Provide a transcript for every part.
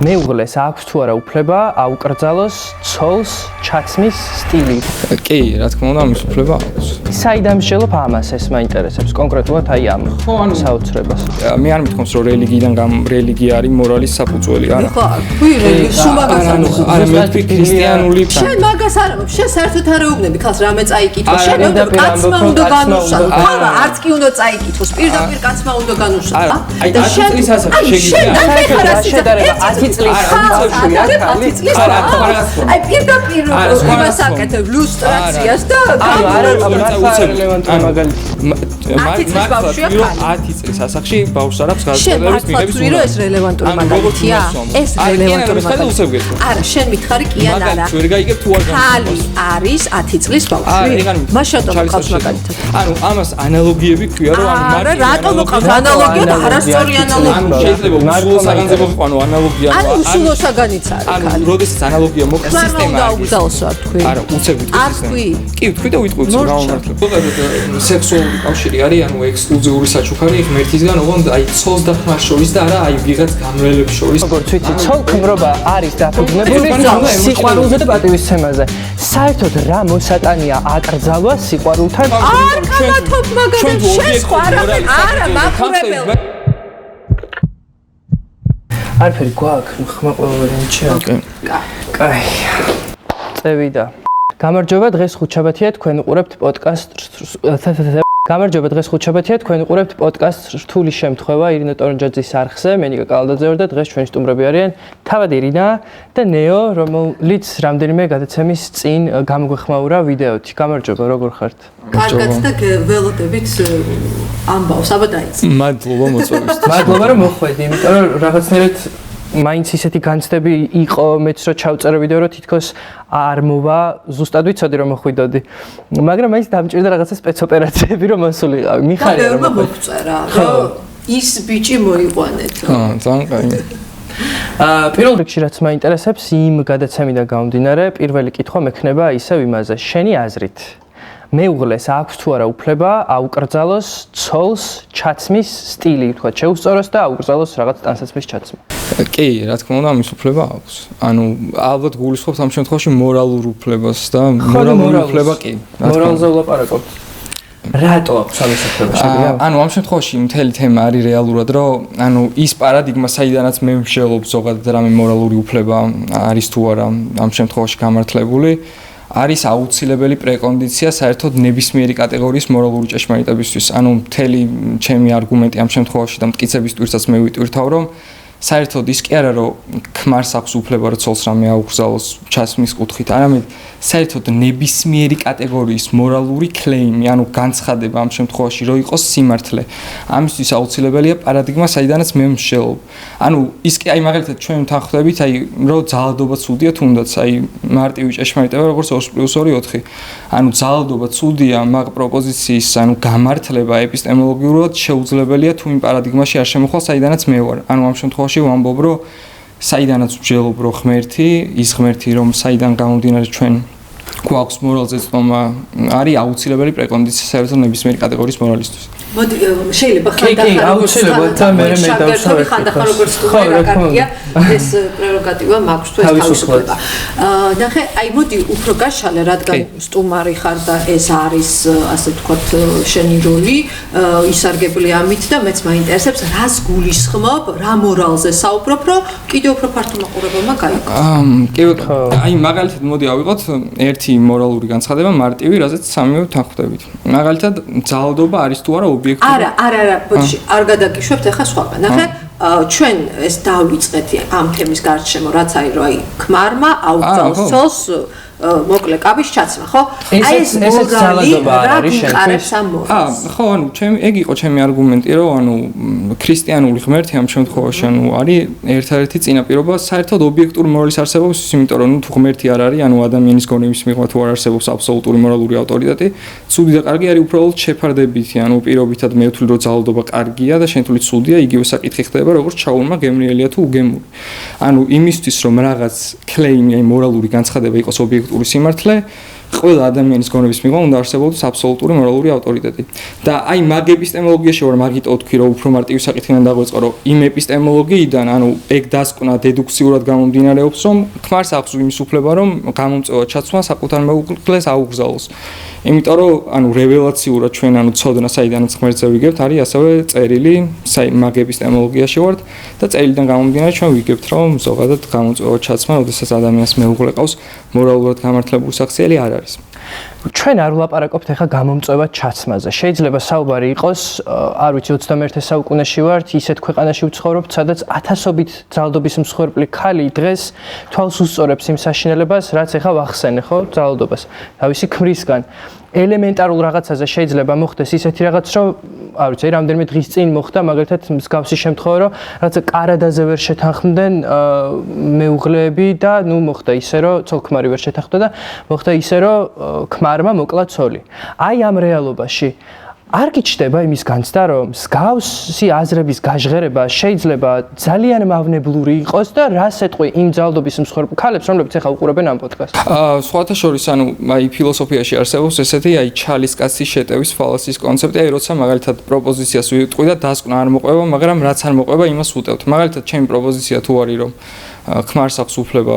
მეუღლეს აქვს თუ არა უფლება აუკრძალოს ცოლს ჩაცმის სტილი? კი, რა თქმა უნდა, ამის უფლება აქვს. საიდან მსჯელობ ამას, ეს მაინტერესებს კონკრეტულად აი ამ საოცრებას. მე არ მithkomს, რომ რელიგია არის მორალის საფუძველი, არა. ხო, არა, მე ვთქვი ქრისტიანული. შენ მაგას არ ამბობ, შენ საერთოდ არ ეუბნები ხალხს რამე წაიკითხო, შენ კაცმა უნდა განუშავო. ხალხა არც კი უნდა წაიკითხოს, პირდაპირ კაცმა უნდა განუშავო. აი 10 წლის ასაკში შეგიძლია. შედარება 10 წლის აი პირდაპირ იმას აკეთებ ლუსტრაციას და მაგალითად 10 წლის ასაკში ბავშვს არ აქვს გადაწყვეტილების მიღების უნდა. ეს რელევანტური მაგალითია. ეს რელევანტური მაგალითია. არა, შენ მითხარი კი ან არა. ვერ გაიგებ თუ არ ხალი არის 10 წლის ბავშვი. მას შეტყობს მაგალითად. ანუ ამას ანალოგიები ქვია, რომ არა, რატომ მოყავს ანალოგია და არასწორი ანალოგია? შეიძლება უსულო საგანზე მოყვანო ანალოგია. ანუ უსულო საგანიც არის. ანუ როდესაც ანალოგია მოყავს სისტემა არ უგზაოსო არ თქვი. არა, უცებ ვიტყვი. არ თქვი. კი, ვთქვი და ვიტყვი გამომართლებ. სექსუალური კავშირი არის, ანუ ექსკლუზიური საჩუქარი ღმერთისგან, ოღონდ აი ცოლს და ხმას შორის და არა აი ვიღაც გამრელებს შორის. როგორც ვიცი, ცოლ-ქმრობა არის დაფუძნებული სიყვარულზე და პატივისცემაზე. საერთოდ რა მოსატანია აკრძალვა სიყვარულთან? არ გამათობ მაგალითად შენ სხვა არა მახურებელი. არაფერი გვაქვს, ხმა ყველაფერი მიჩნევა. კაი. წევიდა. გამარჯობა, დღეს ხუთშაბათია, თქვენ უყურებთ პოდკასტს. გამარჯობა, დღეს ხუთშაბათია, თქვენ უყურებთ პოდკასტს რთული შემთხვევა ირინა ტორონჯაძის არხზე. მე ნიკა კალადაძე ვარ და დღეს ჩვენი სტუმრები არიან თავად ირინა და ნეო, რომელიც რამდენიმე გადაცემის წინ გამოგვეხმაურა ვიდეოთი. გამარჯობა, როგორ ხართ? კარგად და ველოდებით ამბავს, აბა დაიწყე. მადლობა მოწვევისთვის. მადლობა რომ მოხვედი, იმიტომ რომ რაღაცნაირად მაინც ისეთი განცდები იყო მეც რომ ჩავწერე ვიდეო რომ თითქოს არ მოვა, ზუსტად ვიცოდი რომ მოხვიდოდი. მაგრამ მაინც დამჭირდა რაღაცა სპეცოპერაციები რომ მოსულიყავი. მიხარია რომ მოგწერა, რომ ის ბიჭი მოიყვანეთ. ძალიან კაი. პირველ რიგში რაც მაინტერესებს იმ გადაცემიდან გამომდინარე, პირველი კითხვა მექნება ისევ იმაზე, შენი აზრით მეუღლეს აქვს თუ არა უფლება აუკრძალოს ცოლს ჩაცმის სტილი, თქვა, შეუსწოროს და აუკრძალოს რაღაც ტანსაცმლის ჩაცმა. კი, რა თქმა უნდა, ამის უფლება აქვს. ანუ ალბათ გულისხმობთ ამ შემთხვევაში მორალურ უფლებას და მორალური უფლება კი. მორალზე ვლაპარაკობთ. რატო აქვს ამის უფლება შეგვიძლია? ანუ ამ შემთხვევაში მთელი თემა არის რეალურად, რომ ანუ ის პარადიგმა, საიდანაც მე ვშელობ ზოგადად რამე მორალური უფლება არის თუ არა ამ შემთხვევაში გამართლებული. არის აუცილებელი პრეკონდიცია საერთოდ ნებისმიერი კატეგორიის მორალური ჭეშმარიტებისთვის. ანუ მთელი ჩემი არგუმენტი ამ შემთხვევაში და მტკიცებისთვისაც მე ვიტვირთავ, რომ საერთოდ ის კი არა, რომ ქმარს აქვს უფლება, რომ ცოლს რამე აუკრძალოს ჩაცმის კუთხით, არამედ საერთოდ ნებისმიერი კატეგორიის მორალური კლეიმი, ანუ განცხადება ამ შემთხვევაში, რომ იყოს სიმართლე. ამისთვის აუცილებელია პარადიგმა, საიდანაც მე ვშელობ. ანუ ის კი აი მაგალითად ჩვენ ვთანხმდებით, აი რომ ძალადობა ცუდია თუნდაც, აი მარტივი ჭეშმარიტება, როგორც 2+2=4. ანუ ძალადობა ცუდია, მაგ პროპოზიციის, ანუ გამართლება ეპისტემოლოგიურად შეუძლებელია თუ იმ პარადიგმაში არ შემოხვალ, საიდანაც მე ვარ. ანუ ამ შემთხვევაში ვამბობ, რომ საიდანაც ვჯელობ, რომ ღმერთი, ის ღმერთი, რომ საიდან გამომდინარე ჩვენ გვაქვს მორალზე წომა, არის აუცილებელი პრეკონდიცია საერთოდ ნებისმიერი კატეგორიის მორალისთვის. მოდი შეიძლება ხანდახან როგორც სტუმრია, ეს პრეროგატივა მაქვს თუ ეს თავისუფლება. ნახე, აი მოდი უფრო გაშალე, რადგან სტუმარი ხარ და ეს არის, ასე ვთქვათ, შენი როლი, ისარგებლე ამით და მეც მაინტერესებს, რას გულისხმობ, რა მორალზე საუბრობ, რომ კიდევ უფრო ფართო მაყურებელმა გაიგოს. კი, აი მაგალითად მოდი ავიღოთ ერთი მორალური განცხადება, მარტივი, რაზეც სამივე თანხმდებით. მაგალითად, ძალადობა არის თუ არა არა, ბოდიში, არ გადაგიშვებთ ახლა სხვაგან. ნახე, ჩვენ ეს დავიწყეთ ამ თემის გარშემო, რაც აი რომ აი ქმარმა აუკრძალოს ცოლს მოკლე კაბის ჩაცმა, ხო? აი ეს ძალადობა არის შენთვის. ხო, ანუ ეგ იყო ჩემი არგუმენტი, რომ ანუ ქრისტიანული ღმერთი ამ შემთხვევაში ანუ არის ერთადერთი წინაპირობა საერთოდ ობიექტური მორალის არსებობისთვის, იმიტომ რომ თუ ღმერთი არ არის, ანუ ადამიანის გონების მიღმა თუ არ არსებობს აბსოლუტური მორალური ავტორიტეტი, ცუდი და კარგი არის უბრალოდ შეფარდებითი, ანუ პირობითად მე ვთვლი, რომ ძალადობა კარგია და შენ თვლი ცუდია, იგივე საკითხი ხდება, როგორც ჩაულმა გემრიელია თუ უგემური. ანუ იმისთვის რომ რაღაც კლეიმი, აი მორალური განცხადება იყოს ობიექტური სიმართლე, ყველა ადამიანის გონების მიღმა უნდა არსებობდეს აბსოლუტური მორალური ავტორიტეტი. და აი მაგ ეპისტემოლოგიაში ვარ მაგით ვთქვი, რომ უფრო მარტივი საკითხიდან დაგვეწყო, რომ იმ ეპისტემოლოგიიდან, ანუ ეგ დასკვნა დედუქციურად გამომდინარეობს, რომ ქმარს აქვს იმის უფლება, რომ გამომწვევა ჩაცმა საკუთარ მეუღლეს აუგზავნოს. იმიტომ რომ ანუ რეველაციურად ჩვენ ანუ ცოდნა საიდანაც ღმერთზე ვიგებთ, არის ასევე წერილი, მაგ ეპისტემოლოგიაში ვართ და წერილიდან გამომდინარე ჩვენ ვიგებთ, რომ ზოგადად გამომწვევა ჩაცმა, როდესაც ადამიანს მეუღლე ყავს, მორალურად გამართლებული საქციელი არ არის. ჩვენ არ ვლაპარაკობთ ახლა გამომწვევა ჩაცმაზე. შეიძლება საუბარი იყოს, არ ვიცი 21 საუკუნეში ვართ, ისეთ ქვეყანაში ვცხოვრობთ, სადაც ათასობით ძალადობის მსხვერპლი ხალი დღეს თვალს უსწორებს იმ საშინელებას, რაც ახლა ვახსენე, ხო, ძალადობას. თავისი ქმრისგან ელემენტარულ რაღაცაზე შეიძლება მოხდეს ისეთი რაღაც, რომ არ ვიცი, რამდენიმე დღის წინ მოხდა, მაგალითად, მსგავსი შემთხვევა, რომ რაღაცა კარადაზე ვერ შეთანხმდნენ მეუღლეები და ნუ მოხდა ისე, რომ ცოლ-ქმარი ვერ შეთანხმდა და მოხდა ისე, რომ ქმარმა მოკლა ცოლი. აი ამ რეალობაში არ გიჩნდება იმის განცდა, რომ მსგავსი აზრების გაჟღერება შეიძლება ძალიან მავნებლური იყოს და რას ეტყვი იმ ძალადობის მსხვერპლ ქალებს, რომლებიც ახლა უყურებენ ამ პოდკასტს. სხვათა შორის, ანუ აი ფილოსოფიაში არსებობს ესეთი აი ჩალის კაცის შეტევის ფალასის კონცეფტი, აი როცა მაგალითად პროპოზიციას ვიტყვი და დასკვნა არ მოყვება, მაგრამ რაც არ მოყვება, იმას ვუტევთ. მაგალითად, ჩემი პროპოზიცია თუ არის, რომ ქმარს აქვს უფლება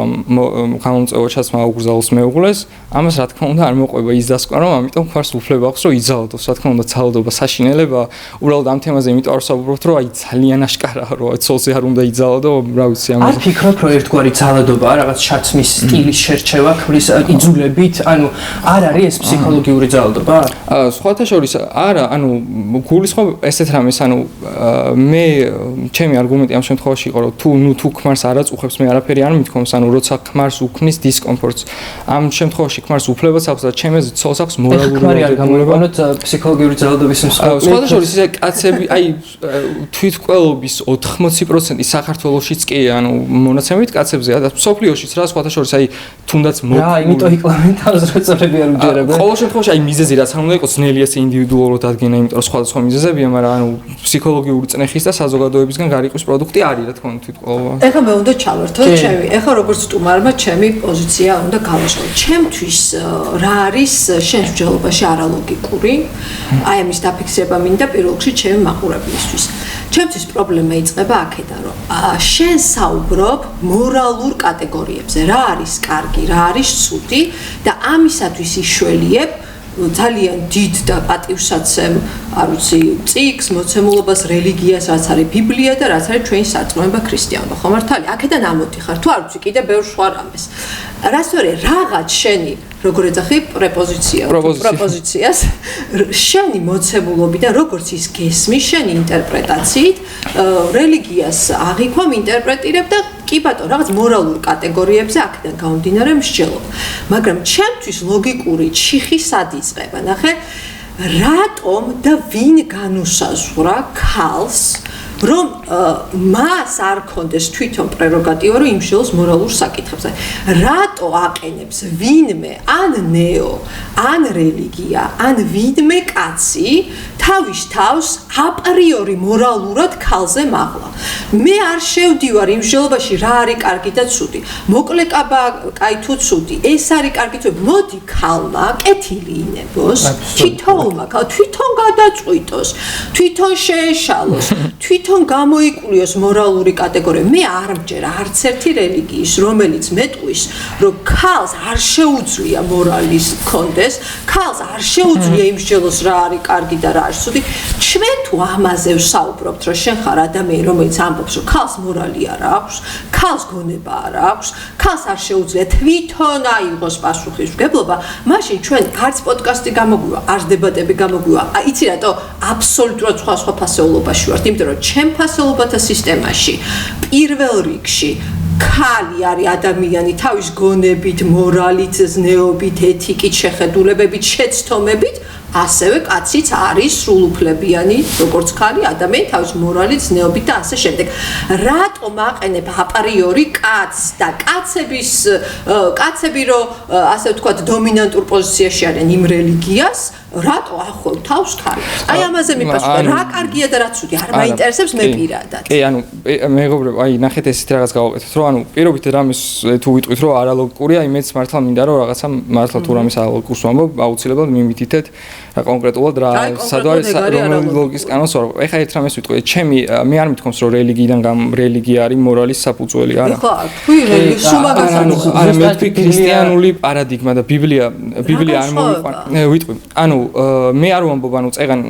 გამომწვევა ჩაცმა აუგზავნოს მეუღლეს, ამას რა თქმა უნდა არ მოყვება ის დასკვნა, რომ ამიტომ ქმარს უფლება აქვს, რომ იძალადოს, რა თქმა უნდა, ძალადობა საშინელება, უბრალოდ ამ თემაზე იმიტომ არ ვსაუბრობთ, რომ აი ძალიან აშკარაა, რომ ცოლზე არ უნდა იძალადო, რა ვიცი ამაზე. არ ფიქრობ, რომ ერთგვარი ძალადობაა, რაღაც ჩაცმის სტილის შერჩევა, ქმრის იძულებით, ანუ არ არის ეს ფსიქოლოგიური ძალადობა? სხვათა შორის არა, ანუ გულისხმობ ესეთ რამეს, ანუ მე ჩემი არგუმენტი ამ შემთხვევაში იყო, რომ თუ ქმარს არ აწუხებს მე არაფერი არ მithkoms, ანუ როცა ქმარს უქმნის დისკომფორტს. ამ შემთხვევაში ქმარს უფლებას აქვს და ჩემს ცოლს აქვს მორალური ვალდებულება. ფსიქოლოგიური ძალადობის მსხვერპლი. სხვათა შორის ისე კაცები, აი თვითმკვლელობის 80% საქართველოშიც კი, ანუ მონაცემებით კაცებზეა და სოფლიოშიც რა სხვათა შორის აი თუნდაც რა, იმიტომ იკლავენ თავს რა წორები არ უჯერებენ. ყოველ შემთხვევაში აი მიზეზი რაც არ უნდა იყოს ძნელია ეს ინდივიდუალურად ადგენა, იმიტომ რომ სხვადასხვა მიზეზებია, მაგრამ ანუ ფსიქოლოგიური წნეხის და საზოგადოებისგან გარიყვის პროდუქტი არის რა თქმა უნდა თვითმკვლელობა. ეხლა მე უნდა ჩავერთო ჩემი, ეხლა როგორც სტუმარმა ჩემი პოზიცია უნდა გავაშლო. ჩემთვის რა არის შენს მსჯელობაში არალოგიკური? აი ამის დაფიქსირება მინდა პირველ რიგში ჩემი მაყურებლისთვის. ჩემთვის პრობლემა იწყება აქედან, რომ შენ საუბრობ მორალურ კატეგორიებზე, რა არის კარგი, რა არის ცუდი და ამისათვის იშველიებ ძალიან დიდ და პატივსაცემ, არ ვიცი, წიგს, მოცემულობას, რელიგიას, რაც არის ბიბლია და რაც არის ჩვენი სარწმუნოება ქრისტიანობა. ხო მართალი? აქედან ამოდიხარ. თუ არ ვიცი, კიდე ბევრ სხვა რამეს. რას ვერე, რაღაც შენი როგორ ეძახი პროპოზიციას შენი მოცემულობიდან როგორც ის გესმის შენი ინტერპრეტაციით რელიგიას აღიქვამ ინტერპრეტირებ და კი ბატონო რაღაც მორალურ კატეგორიებზე აქედან გამომდინარე მსჯელობ. მაგრამ ჩემთვის ლოგიკური ჩიხი სად იწყება? ნახე, რატომ და ვინ განუსაზღვრა ქალს რომ მას არ კონდეს თვითონ პრეროგატივა რომ იმსჯელოს მორალურ საკითხებზე. რატო აყენებს ვინმე ან ნეო, ან რელიგია, ან ვინმე კაცი თავის თავს აპრიორი მორალურად ქალზე მაღლა. მე არ შევდივარ იმსჯელობაში რა არის კარგი და ცუდი. მოკლეკაბა კაი თუ ცუდი, ეს არის კარგი თუ მოდი ქალმა კეთილი ინებოს, თვითონმა თვითონ გადაწყვიტოს, თვითონ შეეშალოს, თვითონ გამოიკვლიოს მორალური კატეგორია. მე არ მჯერ არც ერთი რელიგიის, რომელიც მეტყვის, რომ ქალს არ შეუძლია მორალის კონდეს, ქალს არ შეუძლია იმსჯელოს რა არის კარგი და რა არის ცუდი. ჩვენ თუ ამაზე ვსაუბრობთ, რომ შენ ხარ ადამიანი, რომელიც ამბობს, რომ ქალს მორალი არ აქვს, ქალს გონება არ აქვს, ქალს არ შეუძლია თვითონ აიღოს პასუხისმგებლობა, მაშინ ჩვენ არც პოდკასტი გამოგვივა, არც დებატები გამოგვივა. იცი რატო? აბსოლუტურად სხვა ფასეულობაში ვართ, იმიტომ რომ ჩემ ფასეულობათა სისტემაში პირველ რიგში ქალი არის ადამიანი თავის გონებით, მორალით, ზნეობით, ეთიკით, შეხედულებებით, შეცდომებით, ასევე კაციც არის სრულუფლებიანი, როგორც ხარი ადამიანი თავის მორალით, ზნეობით და ასე შემდეგ. რატომ აყენებ აპრიორი კაცს და კაცები რო ასე ვთქვათ დომინანტურ პოზიციაში არიან იმ რელიგიას, რატო ახვალ თავს ხარებს? აი ამაზე მიფასწრე, რა კარგია და რა ცუდი, არ მაინტერესებს მე პირადად. კი, მეგობრებო, ნახეთ ესეთ რაღაც გავაკეთეთ, რომ პირობით რამეს თუ ვიტყვით, რომ არალოგიკურია, იმეც მართლა მინდა რომ რაღაცა მართლა თუ რამეს არალოგიკურს ვამბობ, აუცილებლად მიმითითეთ კონკრეტულად რა სადვარი რომელი ლოგიკის კანონს ვარ. ეხლა ერთ რამეს ვიტყვი, მე არ მithkomს რომ რელიგია არის მორალის საფუძველი, არა. ხო, თქვი რელიგია სუმაგას. არა, მე ვთქვი ქრისტიანული პარადიგმა და ბიბლია არ მოვიყვან. ვიტყვი, მე არ ვამბობ, წეგან,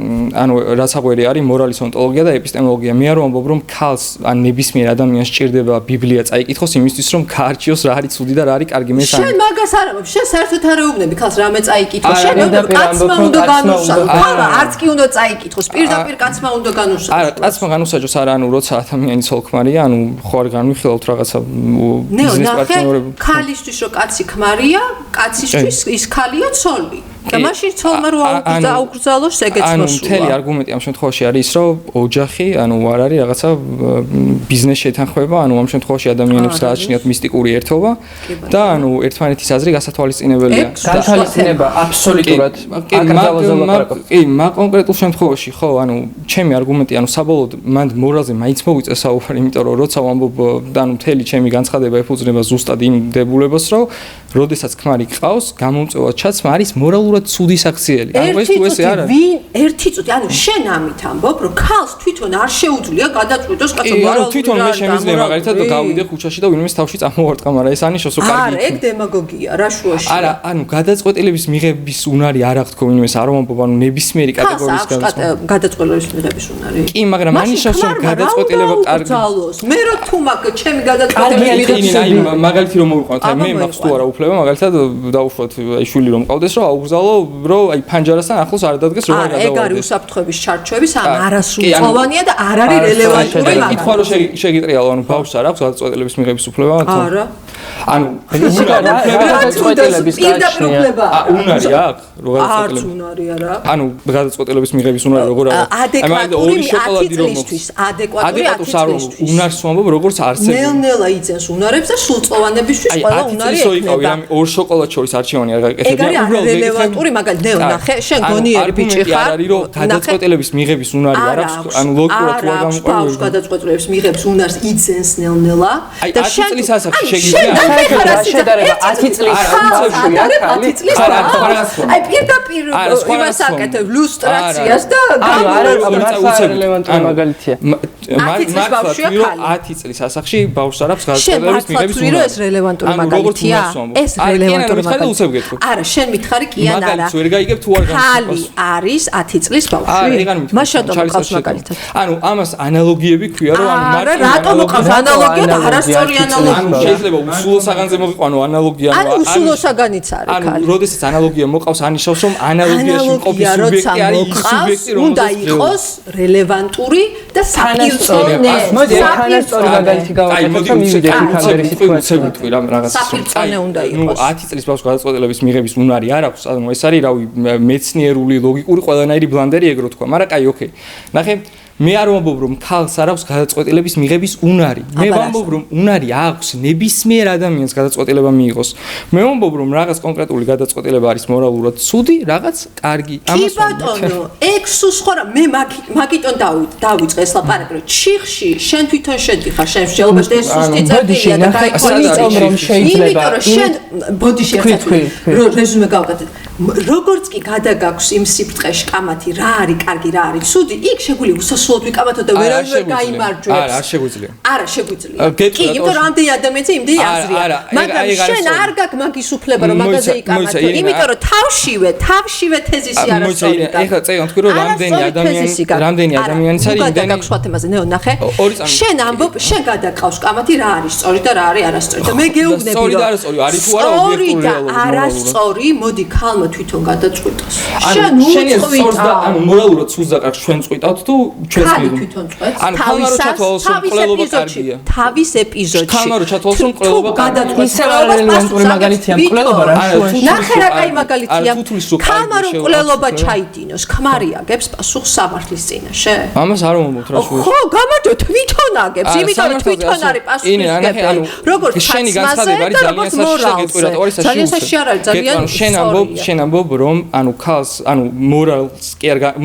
რაც აღვერი არის მორალის ონტოლოგია და ეპისტემოლოგია. მე არ ვამბობ, რომ ქალს ან ნებისმიერ ადამიანს სჭირდება ბიბლია წაიკითხოს იმისთვის, რომ გაარჩიოს რა არის ცუდი და რა არის კარგი. შენ მაგას არ ამბობ, შენ საერთოდ არ ეუბნები ქალს რამე წაიკითხოს. შენ კაცმა უნდა განუსაჯოს. ხალა არც კი უნდა წაიკითხოს, პირდაპირ კაცმა უნდა განუსაჯოს. არა, კაცმა განუსაჯოს არა, როცა ადამიანი ცოლ-ქმარია, ხო არ განვიხილავთ რაღაცა ბიზნეს პარტნიორები. ქალისთვის რო კაცი ქმარია, კაცისთვის ის ქალია ცოლი. და მაშინ ცოლმა რო აუკრძალოს ეგეც მოსულა. მთელი არგუმენტი ამ შემთხვევაში არის ის, რომ ოჯახი, არ არის რაღაცა ბიზნეს შეთანხმება, ამ შემთხვევაში ადამიანებს გააჩნიათ მისტიკური ერთობა და ერთმანეთის აზრი გასათვალისწინებელია. გასათვალისწინება აბსოლუტურად აკრძალვაზე ლაპარაკობ. კი, მაგ კონკრეტულ შემთხვევაში ხო, ჩემი არგუმენტი, საბოლოოდ მანდ მორალზე მაინც მოვიწე საუბარი, იმიტომ რომ როცა ვამბობ, მთელი ჩემი განცხადება ეფუძნება ზუსტად იმ დებულებას, რომ როდესაც ქმარი გყავს, გამომწვევად ჩაცმა არის მორალურად ცუდი საქციელი. ეს თუ ესე არ არის. ერთი წუთი, შენ ამით ამბობ, რომ ქალს თვითონ არ შეუძლია გადაწყვიტოს კაცო მორალური. თვითონ მე შემიძლია მაგალითად გავიდე ქუჩაში და ვინმეს თავში წამოვარტყა, მაგრამ ეს ანიშნავს რომ კარგი. არა, ეგ დემაგოგია, რა შუაში. არა, გადაწყვეტილების მიღების უნარი არ აქვს თქო ვინმეს არ ვამბობ, ნებისმიერი კატეგორიის გადაწყვეტილების მიღების უნარი. კი, მაგრამ ანიშნავს რომ გადაწყვეტილება კარგი. მე რო თუ მაგ ჩემი გადაწყვეტილების მიღების მაგალითი რომ მოვიყვანოთ, მე მაქვს თუ არა უფლება მაგალითად დაუშვათ შვილი რომ მყავდეს რომ აუგზავნო რომ ფანჯარასთან ახლოს არ დადგეს რომ არ გადავარდეს. ეგ არის უსაფრთხოების ჩარჩოების არასრულწლოვანია და არ არის რელევანტური. კითხვა რომ შეგიტრიალო, ბავშვს არ აქვს გადაწყვეტილების მიღების უფლება? არა. გადაწყვეტილების უფლება. უნარი აქვს? არც უნარი არა. გადაწყვეტილების მიღების უნარი როგორ არის? ადეკვატური 10 წლისთვის, ადეკვატური 10 წლისთვის. უნარს ვამბობ როგორც არსებული. ნელ-ნელა იძენს უნარებს და სრულწლოვანებისთვის ყველა უნარი ექნება. ორ შოკოლად შორის არჩევანი არ გაკეთებია. ეგ არის რელევანტური მაგალითად, ნახე, შენ გონიერი ბიჭი ხარ. არ არის რომ გადაწყვეტილების მიღების უნარი არ აქვს, ლოგიკურად რა გამოყენებს. გადაწყვეტილების მიღების უნარს იძენს ნელ-ნელა და შენ 10 წლის ასაკში შეგიძლია შედარება 10 წლის ასაკშია ხალი. აი პირდაპირ იმას აკეთებ ლუსტრაციას და რელევანტური მაგალითია. მართლა 10 წლის ასაკში ბავშვს არ აქვს გადაწყვეტილების მიღების უნარი. ეს რელევანტური მაგალითია. ეს რელევანტური მაგალითია. არა, შენ მითხარი კი ან არა. მაგალითს ვერ გაიგებ თუ არ ხალი არის 10 წლის ბავშვი. მაშინ ყავს მაგალითად. ამას ანალოგიები ქვია, რომ რატომ ყავს ანალოგია და არასწორი ანალოგია? შეიძლება უსულო საგანზე მოვიყვანო ანალოგია. უსულო საგანიც არის ხალი. როდესაც ანალოგია მოყავს, ანიშნავს რომ ანალოგიაში მყოფი სუბიექტი არის ის სუბიექტი, რომელსაც უნდა იყოს რელევანტური და საპირწონე. მოდი თანასწორი მაგალითი გავაკეთოთ და მივიდეთ კამერის სიტუაციაზე რაღაცას. საპირწონე უნდა იყოს. 10 წლის ბავშვს გადაწყვეტილების მიღების უნარი არ აქვს. ეს არის მეცნიერული, ლოგიკური ყველანაირი ბლანდერი ეგ რო თქვა, მაგრამ კაი, ოკეი. ნახე, მე არ ვამბობ რომ ქალს არ აქვს გადაწყვეტილების მიღების უნარი. მე ვამბობ რომ უნარი აქვს ნებისმიერ ადამიანს გადაწყვეტილება მიიღოს. მე ვამბობ რომ რაღაც კონკრეტული გადაწყვეტილება არის მორალურად ცუდი, რაღაც კარგი. ამას ბატონო, ეგ სხვა მე მაგიტონ დავიწყე ეს ლაპარაკი. ჩიხში შენ თვითონ შედიხარ, შენ შეიძლება ეს სუსტი წერტილია და გაიქონიო რომ შეიძლება. იმიტომ რომ შენ ბოდიში რომ რეზუმე გავაკეთე. როგორც კი გადაგაქვს იმ სიფრთხეში კამათი რა არის კარგი, რა არის ცუდი, იქ შეგვიძლია უსასრულოდ ვიკამათო და ვერავინ გაიმარჯვებს. არა, არ შეგვიძლია. არა, შეგვიძლია. კი, იმიტომ რომ ამდენი ადამიანზე იმდენი აზრია. მაგრამ შენ არ გაქვს მაგის უფლება რომ მაგაზე იკამათო, იმიტომ რომ თავშივე თეზისი არასწორი. ეხლა წეგან თქვი რომ რამდენი ადამიანიც არის იმდენი გაქვს სხვა თემაზე. ნეო, ნახე. შენ ამბობ, შენ გადაგყავს კამათი რა არის სწორი და რა არის არასწორი. და მე გეუბნები რომ სწორი და არასწორი არის თუ არა ობიექტური რეალობა. არასწორი, მოდი ქალმო ქალმა თვითონ გადაწყვიტოს. შენ უწყვიტა, ანუ მორალურად სულს დაკარგს ჩვენ წყვიტავთ თუ ჩვენს მიერ. თვითონ წყვეტს. ანუ ქალმა რო ჩათვალოს რომ მკვლელობა კარგია. თავის ეპიზოდში. ქალმა რო ჩათვალოს რომ მკვლელობა გადაწყვეტს. რელევანტური მაგალითია მკვლელობა რა შუაში. ნახე რა კაი მაგალითია. ქალმა რო მკვლელობა ჩაიდინოს, ქმარი აგებს პასუხს სამართლის წინაშე. ამას არ მომობთ რა შუაში. ხო, გამარჯო თვითონ აგებს, იმიტომ რომ თვითონ არის პასუხისმგებელი. როგორც შენი განცხადება არის ძალიან საშიშროა, ძალიან საშიშროა არის, ძალიან შენ ამბობ რომ ანუ ქალს, ანუ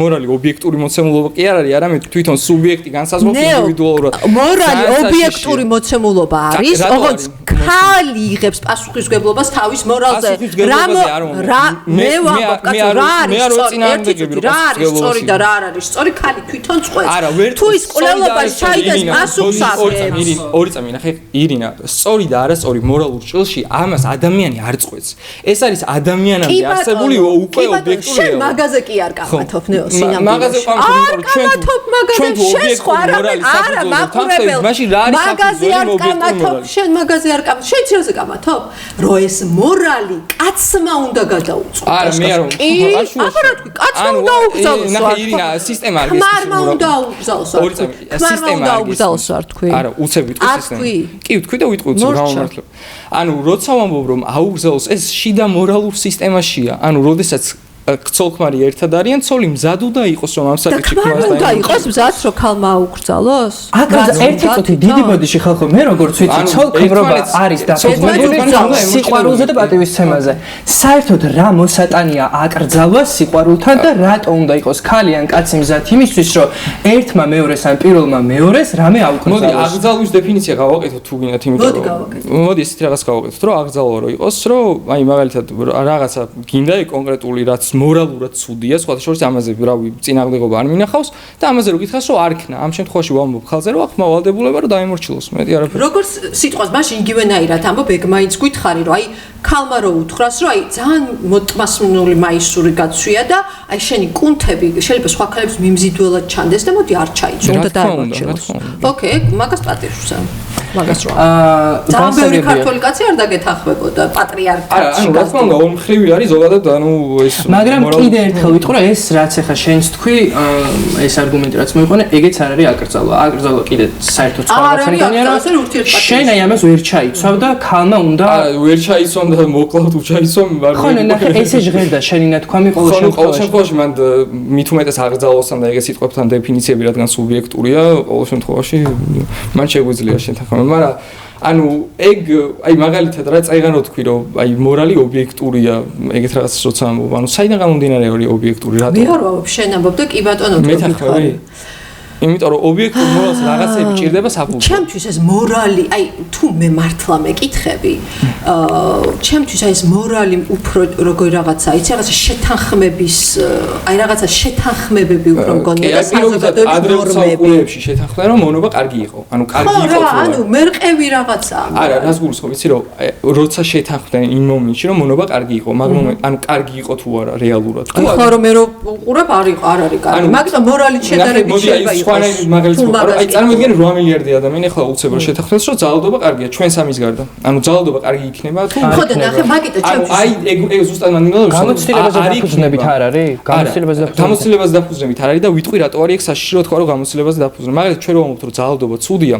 მორალი ობიექტური მოცემულობა კი არ არის, არამედ თვითონ სუბიექტი განსაზღვრავს ინდივიდუალურად. მორალი ობიექტური მოცემულობა არის, როგორც ქალი იღებს პასუხისმგებლობას თავის მორალზე. რა მე ვამბობ, კაცო, რა არის სწორი და რა არ არის სწორი, ქალი თვითონ წყვეტს. თუ ის კვლელობაში ჩაიდეს პასუხს აგებს. ორი წამი ნახე ირინა, სწორი და არასწორი მორალურ ჭრილში ამას ადამიანი არ წყვეტს. ეს არის ადამიანამდე არსებული უკვე ობიექტური. შენ მაგაზე კი არ კამათობ ნეო სინამდვილეში. მაგაზე ჩვენ თუ ობიექტური მორალი საფუძველზე მაშინ რა არის საფუძველი ობიექტური შენ მაგაზე არ კამათობ. შენ ცილზე კამათობ, რომ ეს მორალი კაცმა უნდა გადაუწყოს. არა მე არ ახლა თქვი კაცმა უნდა უბრძოლოს. ნახე ირინა სისტემა არ გესწრებს. ხმარმა უნდა უბრძოლოს. სისტემა არ უბრძოლოს არ თქვი. არა უცებ ვიტყვი სისტემა. კი ვთქვი და ვიტყვი გამომართლებ. ანუ როცა ვამბობ რომ აუგზავნოს ეს შიდა მორალურ სისტემაშია. ანუ როდესაც ქცოლ-ქმარი ერთად არიან, ცოლი მზად უნდა იყოს რომ ამ საკითხში ქმას და იყოს მზად რომ ქალმა აუგრძალოს? ერთი წუთი დიდი ბოდიში ხალხო მე როგორც ვიცი ცოლ-ქმრობა არის დაფუძნებული სიყვარულზე და პატივისცემაზე. საერთოდ რა მოსატანია აკრძალვა სიყვარულთან და რატო უნდა იყოს ქალი ან კაცი მზად იმისთვის რომ ერთმა მეორეს ან პირველმა მეორეს რამე აუკრძალოს? მოდი აკრძალვის დეფინიცია გავაკეთოთ თუ გინდათ, იმიტომ რომ მოდი ესეთი რაღაც გავაკეთოთ, რომ აკრძალვა რო იყოს, რომ აი მაგალითად რაღაცა გინდა კონკრეტული რაც მორალურად ცუდია, სხვათა შორის ამაზე რავი წინააღმდეგობა არ მინახავს და ამაზე რო გითხრას რომ არ ქნა. ამ შემთხვევაში ვამბობ ხალხზე რომ აქ მოვალდებულება რომ დაიმორჩილოს, მეტი არაფერი. როგორც სიტყვას მაშინ იგივენაირად ამბობ, ეგ მაინც გითხარი რომ აი ქალმა რო უთხრას რომ აი ძალიან მოტმასნული მაისური გაცვია და აი შენი კუნთები შეიძლება სხვა ქალებს მიმზიდველად ჩანდეს და მოდი არ ჩაიცო, უნდა დაიმორჩილოს. ოკეი, მაგას პატივს მაგას რა. ძალიან ბევრი ქართველი კაცი არ დაგეთანხმებოდა პატრიარქატში. ანუ რა თქმა უნდა, ორმხრივი არის ზოგადად, ანუ ეს მაგრამ კიდე ერთხელ ვიტყვი რომ ეს რაც ახლა შენს თქვი, ეს არგუმენტი რაც მოიყვანე, ეგეც არ არის აკრძალვა. აკრძალვა კიდე საერთოდ სხვა რაღაცაა რომ შენ აი ამას ვერ ჩაიცვავ და ქალმა უნდა ვერ ჩაიცვამ და მოკლავთ უჩაიცვამ. ხო, ნახე, ესე ჟღერდა შენი ნათქვამი ყოველ შემთხვევაში მან მით უმეტეს აკრძალვასთან და ეგეთ სიტყვებთან დეფინიციები რადგან სუბიექტურია, ყოველ შემთხვევაში მან შეგვიძლია შეთანხმება. მაგრამ ანუ ეგ აი მაგალითად რა წაიღანო თქვი რომ აი მორალი ობიექტურია ეგეთ რაღაცას როცა ამბობ ანუ საიდან გამომდინარე არის ობიექტური რატო მე არ ვამბობ შენ ამბობ და კი ბატონო მეთანხმები იმიტომ რომ ობიექტურ მორალს რაღაცები ჭირდება საფუძვლად. ჩემთვის ეს მორალი, აი თუ მე მართლა მეკითხები, ჩემთვის აი ეს მორალი უფრო როგორი რაღაცა, იცი რაღაცა შეთანხმების, აი რაღაცა შეთანხმებები უფრო მგონია და საზოგადოების ნორმები. შეთანხმდა რომ მონობა კარგი იყო. ანუ კარგი იყო თუ არა, ანუ მერყევი რაღაცაა. არა, რას გულისხმობ, იცი რომ როცა შეთანხმდნენ იმ მომენტში რომ მონობა კარგი იყო, მაგ მომენტ ანუ კარგი იყო თუ არა რეალურად. ხო, რომ მე რო უყურებ არ არის კარგი. მაგრამ მორალი შედარებით შეიძლება იყოს. აი წარმოიდგინე 8 მილიარდი ადამიანი ახლა უცებ რომ შეთანხმდეს რომ ძალადობა კარგია ჩვენ სამის გარდა. ანუ ძალადობა კარგი იქნება თუ ხო და ნახე მაგიტო ჩემთვის აი ეგ ზუსტად მანდინალო გამოცდილებაზე დაფუძნებით არ არის? გამოცდილებაზე დაფუძნებით არ არის და ვიტყვი რატო არის ეგ საშიშრო თქვა რომ გამოცდილებაზე დაფუძნე. მაგალითად ჩვენ რომ ვამბობთ რომ ძალადობა ცუდია.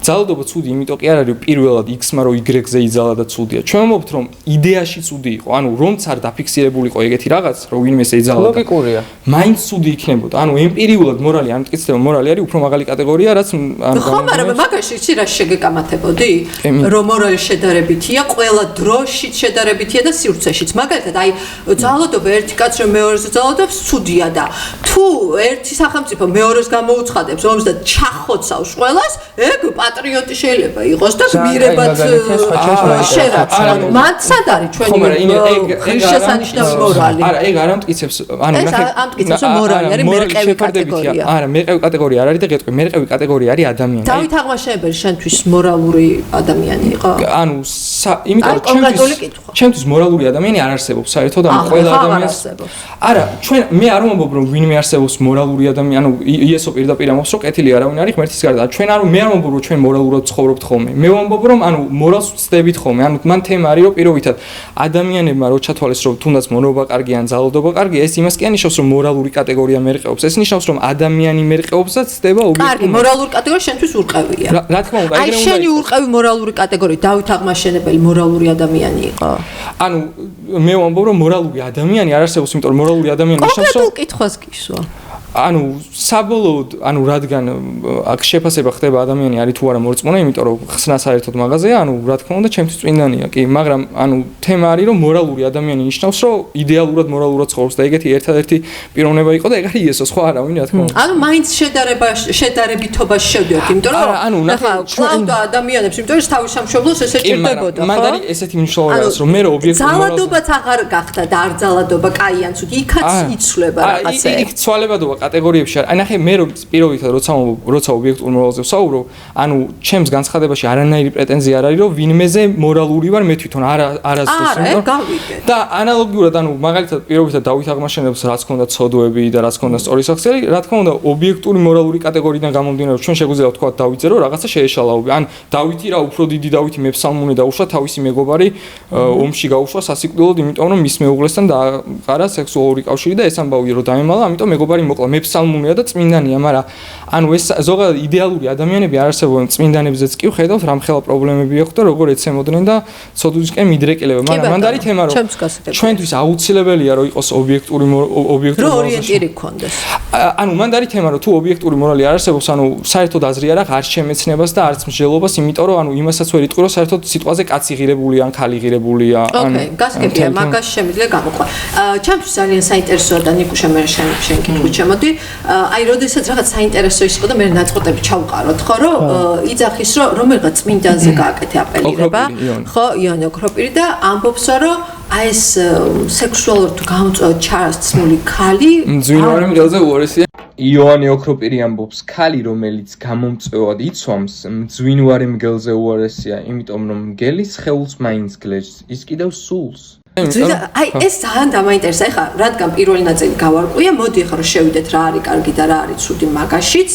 ძალადობა ცუდი იმიტომ კი არ არის რომ პირველად X-მა რომ Y-ზე იძალა და ცუდია. ჩვენ ვამბობთ რომ იდეაში ცუდი იყო. ანუ რომც არ დაფიქსირებულიყო ეგეთი რაღაც რომ ვინმეს ეძალა. ლოგიკურია. მაინც ცუდი იქნებოდა. ანუ ემპირიულად მორალი არ მტკიცდება მორალი არის უფრო მაღალი კატეგორია რაც ხო მაგრამ მაგაში იცი რა შეგეკამათებოდი რომ მორალი შედარებითია ყველა დროშიც შედარებითია და სივრცეშიც მაგალითად აი ძალადობა ერთი კაც რომ მეორეს ძალადობს ცუდია და თუ ერთი სახელმწიფო მეორეს გამოუცხადებს ომს და ჩახოცავს ყველას ეგ პატრიოტი შეიძლება იყოს და გმირებად შერაც მათ სად არის ჩვენი შესანიშნავი მორალი არა ეგ არ ამტკიცებს ანუ ამტკიცებს რომ მორალი არის მერყევი კატეგორია არა მერყევი კატეგორია კატეგორია არ არის და გეტყვი, მერყევი კატეგორია არის ადამიანი. დავით აღმაშენებელი შენთვის მორალური ადამიანი იყო? ანუ იმიტომ ჩემთვის მორალური ადამიანი არ არსებობს საერთოდ ამ ყველა ადამიანს. არა, მე არ ვამბობ რომ ვინმე არსებობს მორალური ადამიანი, ანუ იესო პირდაპირ ამბობს რომ კეთილი არავინ არის ღმერთის გარდა. მე არ ვამბობ რომ ჩვენ მორალურად ცხოვრობთ ხოლმე. მე ვამბობ რომ ანუ მორალს ვწდებით ხოლმე. ანუ მან თემა არის რომ პირობითად ადამიანებმა რო ჩათვალეს რომ თუნდაც მონობა კარგი ან ძალადობა კარგი, ეს იმას კი ანიშნავს რომ მორალური კატეგორია მერყეობს. ეს ნიშნავს რომ ადამიანი მერყეობს და ცდება ობიექტური. კარგი, მორალური კატეგორია შენთვის ურყევია. რა თქმა უნდა, აი შენი ურყევი მორალური კატეგორია დავით აღმაშენებელი მორალური ადამიანი იყო. ანუ მე ვამბობ რომ მორალური ადამიანი არ არსებობს, იმიტომ რომ მორალური ადამიანი ნიშნავს რომ კონკრეტულ კითხვას გისვა. ანუ საბოლოოდ, ანუ რადგან აქ შეფასება ხდება ადამიანი არის თუ არა მორწმუნე, იმიტომ რომ ხსნა საერთოდ მაღაზია, ანუ რა თქმა უნდა ჩემთვის წმინდანია, კი, მაგრამ ანუ თემა არის რომ მორალური ადამიანი ნიშნავს რომ იდეალურად მორალურად ცხოვრობს და ეგეთი ერთადერთი პიროვნება იყო და ეგ არის იესო, სხვა არავინ რა თქმა უნდა. ანუ მაინც შედარებითობაში შევდიოთ, იმიტომ რომ ახლა კლავდა ადამიანებს, იმიტომ რომ თავის სამშობლოს ესე ჭირდებოდა, ხო? მან არის ესეთი მნიშვნელობა, რომ მე რო ობიექტური ძალადობაც აღარ გახდა და არ ძალადობა კაი ან ცუდი, იქაც იცვლება რაღაცა. იქ ცვალებადობა კატეგორიებში არის. აი ნახე მე პირობითად როცა ობიექტურ მორალზე ვსაუბრობ, ანუ ჩემს განცხადებაში არანაირი პრეტენზია არ არის რომ ვინმეზე მორალური ვარ მე თვითონ არასდროს და ანალოგიურად ანუ მაგალითად პირობითად დავით აღმაშენებელს რაც ქონდა ცოდვები და რაც ქონდა სწორი სახელი, რა თქმა უნდა ობიექტური მორალური კატეგორიიდან გამომდინარე ჩვენ შეგვიძლია ვთქვა დავითზე რომ რაღაცა შეეშალაობი. ან დავითი რა უფრო დიდი დავითი მეფსალმუნე დაუშვა თავისი მეგობარი ომში გაუშვა სასიკვდილოდ, იმიტომ რომ მის მეუღლესთან დააყარა სექსუალური კავშირი და ეს ამბავი რომ დაემალა, ამიტომ მეგობარი მოკლა. მეფსალმუნეა და წმინდანია, მაგრამ ანუ ეს ზოგადად იდეალური ადამიანები არ არსებობენ, წმინდანებზეც კი ვხედავთ რამხელა პრობლემები აქვს და როგორ ეცემოდნენ და ცოდვისკენ მიდრეკილება, მაგრამ მანდ არის თემა რომ ჩვენთვის აუცილებელია რომ იყოს ობიექტური ორიენტირი გქონდეს. ანუ მანდ არის თემა რომ თუ ობიექტური მორალი არ არსებობს, ანუ საერთოდ აზრი არ აქვს არც შემეცნებას და არც მსჯელობას, იმიტომ რომ ანუ იმასაც ვერ იტყვი რომ საერთოდ სიტყვაზე კაცი ღირებულია ან ქალი ღირებულია. ოკეი, გასაგებია, მაგას შემიძლია გამოყვა. ჩემთვის ძალიან საინტერესოა და ნიკუშა მე შენ კითხვით შემოდი. აი, როდესაც რაღაც საინტერესო იყო და მე ნაწყვეტები ჩავყაროთ, ხო, რომ იძახის, რომ რომელიღაც წმინდანზე გააკეთე აპელირება, ხო, იონე ოქროპირი და ამბობს, რომ აი ეს სექსუალურად თუ გამოწვევად ჩარასცმული ქალი მძვინვარე მგელზე უარესია. იონე ოქროპირი ამბობს, ქალი რომელიც გამომწვევად იცვამს, მძვინვარე მგელზე უარესია, იმიტომ რომ მგელი სხეულს მაინც გლეჯს, ის კიდევ სულს. აი ეს ძალიან დამაინტერესა. ეხლა რადგან პირველი ნაწილი გავარკვია, მოდი ახლა რომ შევიდეთ რა არის კარგი და რა არის ცუდი მაგაშიც.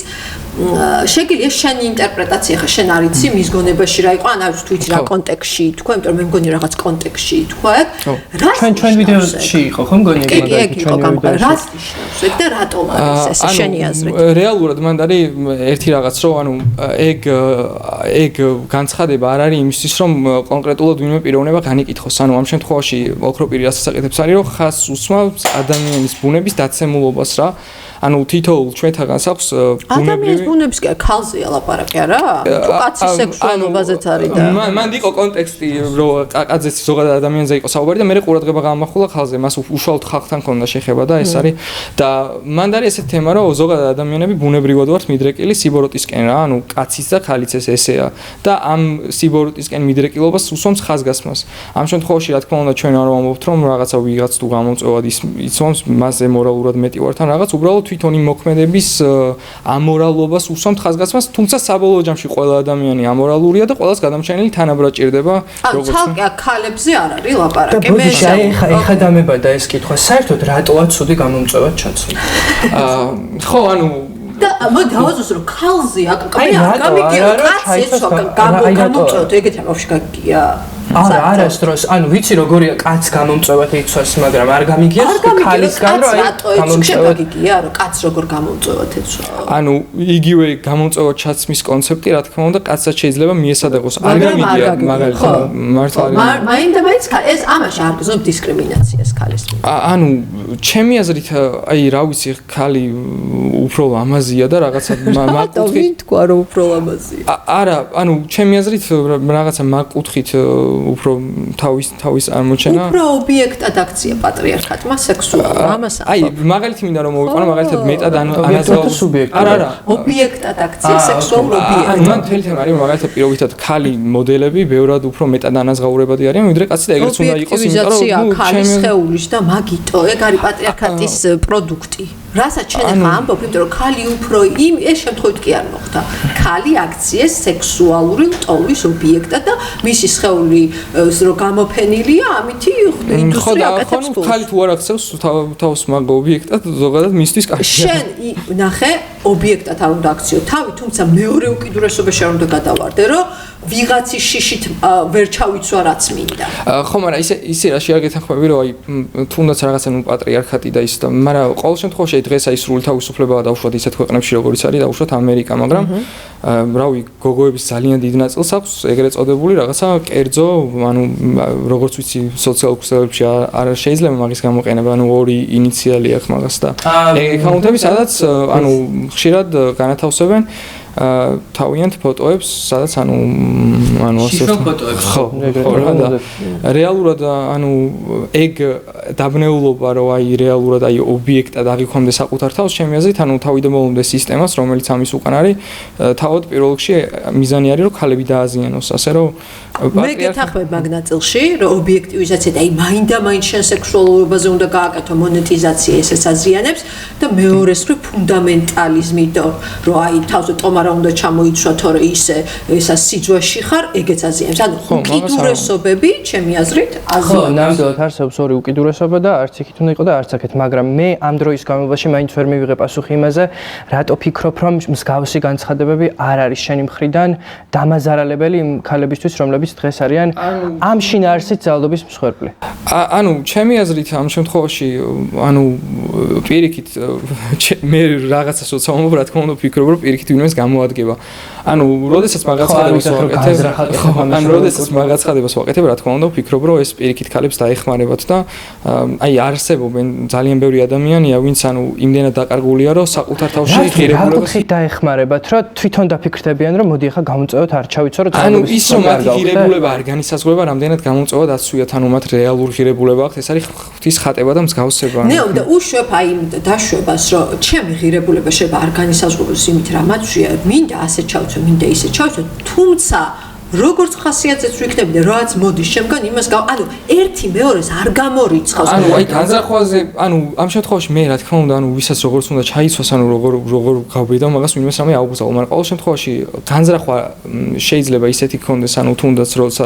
შეგიძლია შენი ინტერპრეტაცია, ხა შენ არიცი მის გონებაში რა იყო, ან არის თუ იცი რა კონტექსტში ითქვა, იმიტომ რომ მე მგონი რაღაც კონტექსტში ითქვა. ჩვენ ვიდეოში იყო ხო მგონი მაგალითად რას ნიშნავს და რატომ არის ეს შენი აზრით? რეალურად მანდ არის ერთი რაღაც, რომ ანუ ეგ განცხადება არ არის იმისთვის, რომ კონკრეტულად ვინმე პიროვნება განიკითხოს. ანუ ამ შემთხვევაში ოქროპირი რასაც აკეთებს არის, რომ ხას usmავს ადამიანის ბუნების დაცემულობას რა. ანუ თითოეულ ჩვენთაგანს აქვს ადამიანის ბუნების ქალზეა ლაპარაკი არა? თუ კაცის სექსუალობაზეც არის და მან იყო კონტექსტი რომ კაცის ზოგადად ადამიანზე იყო საუბარი და მე ყურადღება გამახვილა ხალზე, მას უშუალოდ ხალხთან ქონდა შეხება და ეს არის და მან არის ესეთი თემა რომ ზოგადად ადამიანები ბუნებრივად ვართ მიდრეკილი სიბოროტისკენ რა, ანუ კაცის და ხალიც ესეა და ამ სიბოროტისკენ მიდრეკილობას უსვამს ხაზგასმას. ამ შემთხვევაში რა თქმა უნდა ჩვენ არ ვამბობთ რომ რაღაცა ვიღაც თუ გამომწვევად იცვამს მასზე მორალურად მეტი ვართ ან რაღაც, უბრალოდ თვითონ იმ მოქმედების ამორალობას უსვამთ ხაზგასმას, თუმცა საბოლოო ჯამში ყველა ადამიანი ამორალურია და ყველას გადამჩენილი თანაბრად ჭირდება, როგორც ცალკე ქალებზე არ არის ლაპარაკი. მე ეხა დამებადა ეს კითხვა, საერთოდ რატოა ცუდი გამომწვევად ჩაცული? ხო, ანუ და მოდი დავაზუსტო რომ ქალზე გამიგია კაცის გამომწვევად ეგეთი ამბავში გაგია. არასდროს, ანუ ვიცი როგორია კაც გამომწვევად იცვას, მაგრამ არ გამიგიას ქალისგან რომ აი გამომწვევად გიგია რომ კაც როგორ გამომწვევად ეცვა. ანუ იგივე გამომწვევად ჩაცმის კონცეფტი რა თქმა უნდა კაცსაც შეიძლება მიესადაგოს. არ გამიგია მაგალითად მართლა მაინდა-მაინც ეს ამაში არ გზნობ დისკრიმინაციას ქალის მიმართ. ანუ ჩემი აზრით აი რა ვიცი ქალი უფრო ლამაზია და რაღაცა მაკუთხით თქვა რომ უფრო ლამაზია. არა, ანუ ჩემი აზრით რაღაცა მაკუთხით უფრო თავის აღმოჩენა უფრო ობიექტად აქცია პატრიარქატმა სექსუალურ ამას. აი მაგალითი მინდა რომ მოვიყვანო მაგალითად მეტად ანაზღაუროს არა ობიექტად აქცია სექსუალურ ობიექტად. მან თელი თემა არის მაგალითად პირობითად ქალი მოდელები ბევრად უფრო მეტად ანაზღაურებადი არიან ვიდრე კაცი და ეგრეც უნდა იყოს, იმიტომ რომ ქალის სხეულის და მაგიტო ეგ არის პატრიარქატის პროდუქტი. რასაც ჩვენ ახლა ამბობ, იმიტომ რომ ქალი უფრო ეს შემთხვევით კი არ მოხდა. ქალი აქციეს სექსუალური ლტოლვის ობიექტად და მისი სხეული რო გამოფენილია, ამითი ინდუსტრია აკეთებს ფულს. ქალი თუ არ აქცევს თავს მაგ ობიექტად, ზოგადად მისთვის კარგია. შენ ნახე ობიექტად არ უნდა აქციო თავი, თუმცა მეორე უკიდურესობაში არ უნდა გადავარდე, რომ ვიღაცის შიშით ვერ ჩავიცვა რაც მინდა. ხო, მაგრამ ისე რაში არ გეთანხმები, რომ აი თუნდაც რაღაცა პატრიარქატი და ის და, მაგრამ ყოველ შემთხვევაში დღეს აი სრული თავისუფლებაა დაუშვათ ისეთ ქვეყნებში, როგორიც არის დაუშვათ ამერიკა, მაგრამ რავი, გოგოების ძალიან დიდ ნაწილს აქვს ეგრეთ წოდებული რაღაცა კერძო, ანუ როგორც ვიცი, სოციალურ ქსელებში არ შეიძლება მაგის გამოყენება, ანუ ორი ინიციალი აქვს მაგას და აკაუნტები, სადაც ანუ ხშირად განათავსებენ თავიანთ ფოტოებს, სადაც ანუ ასე ფოტოებს ხო, რეალურად ანუ ეგ დაბნეულობა რომ აი რეალურად აი ობიექტად აღიქვამდა საკუთარ თავს, ჩემი აზრით, ანუ თავიდანვე სისტემას, რომელიც ამის უკან არის, თავად პირველ რიგში მიზანი არის, რომ ქალები დააზიანოს, ასე რომ მე გეთანხმებ მაგ ნაწილში, რომ ობიექტივიზაცია და აი მაინდა-მაინც შენ სექსუალურობაზე უნდა გააკეთო მონეტიზაცია, ესეც აზიანებს და მეორეს რო ფუნდამენტალიზმი და რომ აი თავზე ტომარა უნდა ჩამოიცვა, თორე ისე ესა სიძვაში ხარ, ეგეც აზიანებს. ანუ უკიდურესობები, ჩემი აზრით, აზიანებს. ხო, ნამდვილად არსებობს ორი უკიდურესობა და არც იქით უნდა იყოს და არც აქეთ, მაგრამ მე ამ დროის განმავლობაში მაინც ვერ მივიღე პასუხი იმაზე, რატო ფიქრობ, რომ მსგავსი განცხადებები არ არის შენი მხრიდან დამაზარალებელი იმ ქალებისთვის, რომლებიც დღეს არიან ამ შინაარსით ძალადობის მსხვერპლი. ანუ ჩემი აზრით ამ შემთხვევაში ანუ პირიქით მე რაღაცას უცამობ, რა თქმა უნდა ვფიქრობ, რომ პირიქით ვინმეს გამოადგება. ანუ როდესაც მაგაცხადებას ვაკეთებ, ანუ როდესაც მაგაცხადებას ვაკეთებ, რა თქმა უნდა ვფიქრობ, რომ ეს პირიქით ქალებს დაეხმარებათ და აი არსებობენ ძალიან ბევრი ადამიანია, ვინც ანუ იმდენად დაკარგულია, რომ საკუთარ თავში ღირებულებას დაეხმარებათ, რომ თვითონ დაფიქრდებიან, რომ მოდი ახლა გამომწევოთ არ ჩავიცვა, რომ ანუ ის რომ მათი ღირებულება არ განისაზღვრება, რამდენად გამომწევა დაცვიათ, ანუ მათ რეალური ღირებულება აქვს, ეს არის ღვთის ხატება და მსგავსება. ნე და უშვებ აი დაშვებას, რომ ჩემი ღირებულება შეიძლება არ განისაზღვროს იმით, რა მათშია, მინდა ასე ჩავცვე, მინდა ისე ჩავცვე, თუმცა როგორც ხასიათზეც ვიქნები და რაც მოდის შემგან იმას ანუ ერთი მეორეს არ გამორიცხავს. ანუ აი განზრახვაზე, ანუ ამ შემთხვევაში მე რა თქმა უნდა, ანუ ვისაც როგორც უნდა ჩაიცვას, ანუ როგორ გავბედავ მაგას ვინმეს რამე აუგზავნო, მაგრამ ყოველ შემთხვევაში განზრახვა შეიძლება ისეთი ქონდეს, ანუ თუნდაც როცა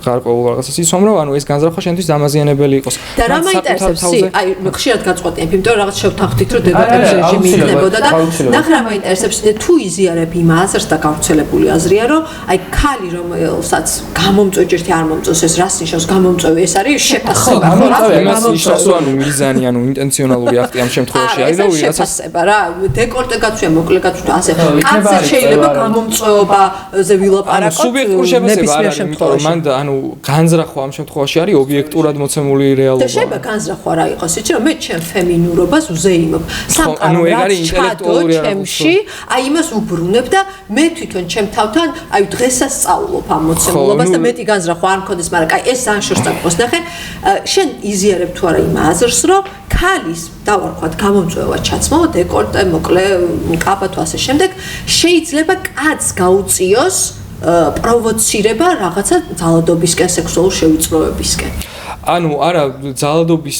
გარკვეულ რაღაცას იცვამ, რომ ანუ ეს განზრახვა შენთვის დამაზიანებელი იყოს. და რა მაინტერესებს, აი ხშირად გაწყვეტენ, იმიტომ რომ რაღაც შევთანხმდით, რომ დებატების რეჟიმი იქნებოდა და ნახე რა მაინტერესებს, თუ იზიარებ იმ აზრს და გავრცელებული აზრია, რომ აი ქალი რომელსაც გამომწვევ ჯერტი არ მომწევს ეს რას ნიშნავს გამომწვევი ეს არის შეფასება ხო ამას ნიშნავს ანუ მიზანი ანუ ინტენციონალური აქტი ამ შემთხვევაში არის და ვიღაცას შეფასება რა დეკორტე გაცვია მოკლე გაცვია ასე კაცზე შეიძლება გამომწვევაზე ვილაპარაკოთ სუბიექტური შეფასება არის იმიტომ რომ მან ანუ განზრახვა ამ შემთხვევაში არის ობიექტურად მოცემული რეალობა და შეიძლება განზრახვა რა იყოს იცი რომ მე ჩემ ფემინურობას უზეიმობ სამყარო რაც ჩადო ჩემში აი იმას უბრუნებ და მე თვითონ ჩემ თავთან აი დღესასწაულობ ამ მოცემულობას და მეტი განზრახვა არ მქონდეს, მაგრამ აი ეს ანშორს დაგყოს ნახე. შენ იზიარებ თუ არა იმ აზრს, რომ ქალის დავარქვათ გამომწვევა ჩაცმო, დეკორტე, მოკლე, კაბა თუ ასე შემდეგ, შეიძლება კაცს გაუწიოს პროვოცირება რაღაცა ძალადობისკენ, სექსუალურ შევიწროებისკენ. ანუ არა ძალადობის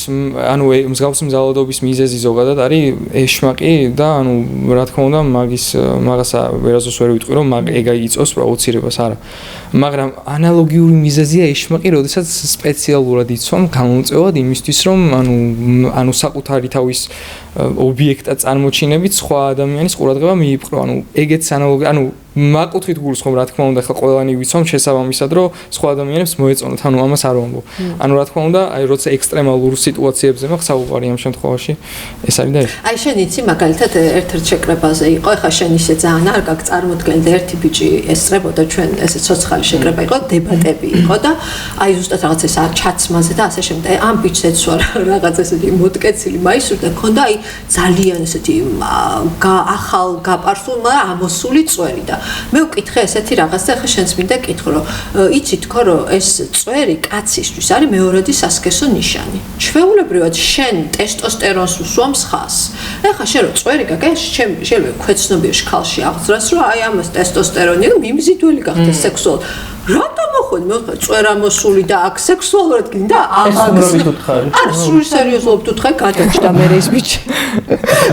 ანუ მსგავსი ძალადობის მიზეზი ზოგადად არის ეშმაკი და ანუ რა თქმა უნდა მაგას ვერასდროს ვერ ვიტყვი რომ ეგ იწოს პროვოცირებას არა მაგრამ ანალოგიური მიზეზია ეშმაკი როდესაც სპეციალურად იწვამ გამომწევად იმისთვის რომ ანუ საკუთარი თავის ობიექტად წარმოჩინებით სხვა ადამიანის ყურადღება მიიპყრო ანუ ეგეც ანალოგი ანუ მაკუთვით გულს ხომ რა თქმა უნდა ხა ყველანი ვიცვამ შესაბამისად რომ სხვა ადამიანებს მოეწონოთ ანუ ამას არ ვამბობ ანუ რა თქმა უნდა აი როცა ექსტრემალურ სიტუაციებზე მაქვს საუბარი ამ შემთხვევაში ეს არის და ეს აი შენ იცი მაგალითად ერთ-ერთ შეკრებაზე იყო ხა შენ ისე ძალიან არ გაგ წარმოდგენ და ერთი ბიჭი ესწრებოდა ჩვენ ესე ცოცხალი შეკრება იყო დებატები იყო და აი ზუსტად რაღაც ეს ჩაცმაზე და ასე შემდეგ ამ ბიჭს ეცვა რაღაც ესეთი მოტკეცილი მაისურდა ქონდა აი ძალიან ესეთი ახალ გაპარსულ ამოსული წვერი და მე ვკითხე ესეთი რაღაც და ხა შენც მინდა კითხო რომ იცი თქო რომ ეს წვერი კაცისთვის არის მეორადი სასქესო ნიშანი. ჩვეულებრივად შენ ტესტოსტერონს უსვამს ხას. ეხლა შენ რო წვერი გაგეს შეიძლება ქვეცნობიერში ქალში აღძრას რომ აი ამას ტესტოსტერონი მიმზიდველი გახდეს სექსუალ რატომ მოხვედი მე წვერა მოსული და აქ სექსუალურად გინდა სრულობით უთხარი არა სრული სერიოზულად უთხარი გადაჭდა მე ეს ბიჭი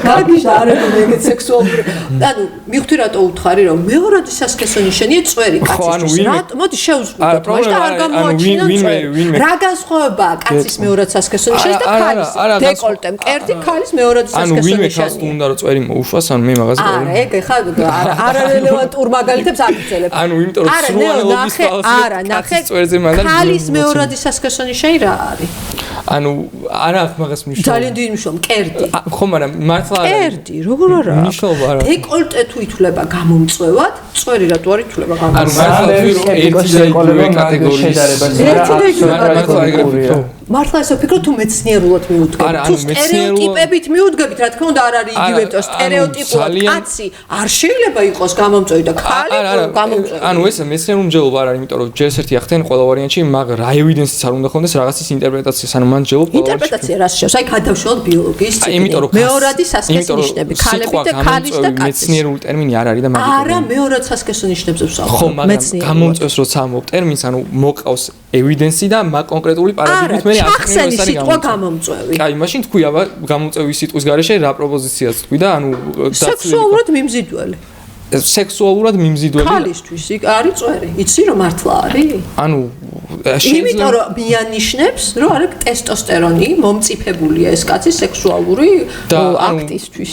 გაგიჟდა არა მე სექსუალური ანუ მივხვდი რატო უთხარი რომ მეორადი სასქესო ნიშანია წვერი კაცისთვის რატო მოდი შევზღუდოთ მაშინ არ გამოაჩინა წვერი რა განსხვავებაა კაცის მეორად სასქესო ნიშანი და ქალის დეკოლტე მკერდი ქალის მეორადი სასქესო ნიშანი ვინმე ქალს უნდა რომ წვერი მოუშვას ანუ მე მაგას არა ეგ ხა არა რელევანტურ მაგალითებს აკეთებ ანუ იმიტომ რომ სრულანელობის არა ნახე ქალის მეორადი სასქესო ნიშანი რა არის ანუ არა აქვს მაგას მნიშვნელობა ძალიან დიდი მნიშვნელობა მკერდი ხო მაგრამ მართლა არა მკერდი როგორ არა მნიშვნელობა არა დეკოლტე თუ ითვლება გამომწვევად წვერი რატო არ ითვლება გამომწვევად ანუ მართლა თუ ერთი და იგივე კატეგორიის მართლა ესე ვფიქრობ თუ მეცნიერულად მიუდგებით თუ სტერეოტიპებით მიუდგებით რა თქმა უნდა არ არის იგივე სტერეოტიპულად კაცი არ შეიძლება იყოს გამომწვევი და ქალი გამომწვევი ანუ ეს მეცნიერული მსჯელობა არ არის იმიტომ რომ ჯერ ერთი ახდენ ყველა ვარიანტში მაგრამ რა ევიდენსიც არ უნდა ხონდეს რაღაცის ინტერპრეტაცია ანუ მან მსჯელობ ყველა ინტერპრეტაცია რას შეავს აი გადავშალოთ ბიოლოგიის წიგნი მეორადი სასქესო ნიშნები ქალების და ქალის და კაცის მეცნიერული ტერმინი არ არის და მაგით არა მეორე სასქესო ნიშნებს ვსაუბრობ ხო მაგრამ გამომწვევს როცა ამბობ ტერმინს ანუ მოყავს ევიდენსი და მაგ კონკრეტული პარადიგმით მე ახსენი სიტყვა გამომწვევი. კაი, მაშინ თქვი აბა გამომწვევი სიტყვის გარეშე რა პროპოზიციაც თქვი და ანუ სექსუალურად მიმზიდველი. სექსუალურად მიმზიდველი. ქალისთვის არის წვერი. იცი რომ მართლა არის? ანუ იმიტომ რომ მიანიშნებს რომ არის ტესტოსტერონი მომწიფებულია ეს კაცის სექსუალური აქტისთვის.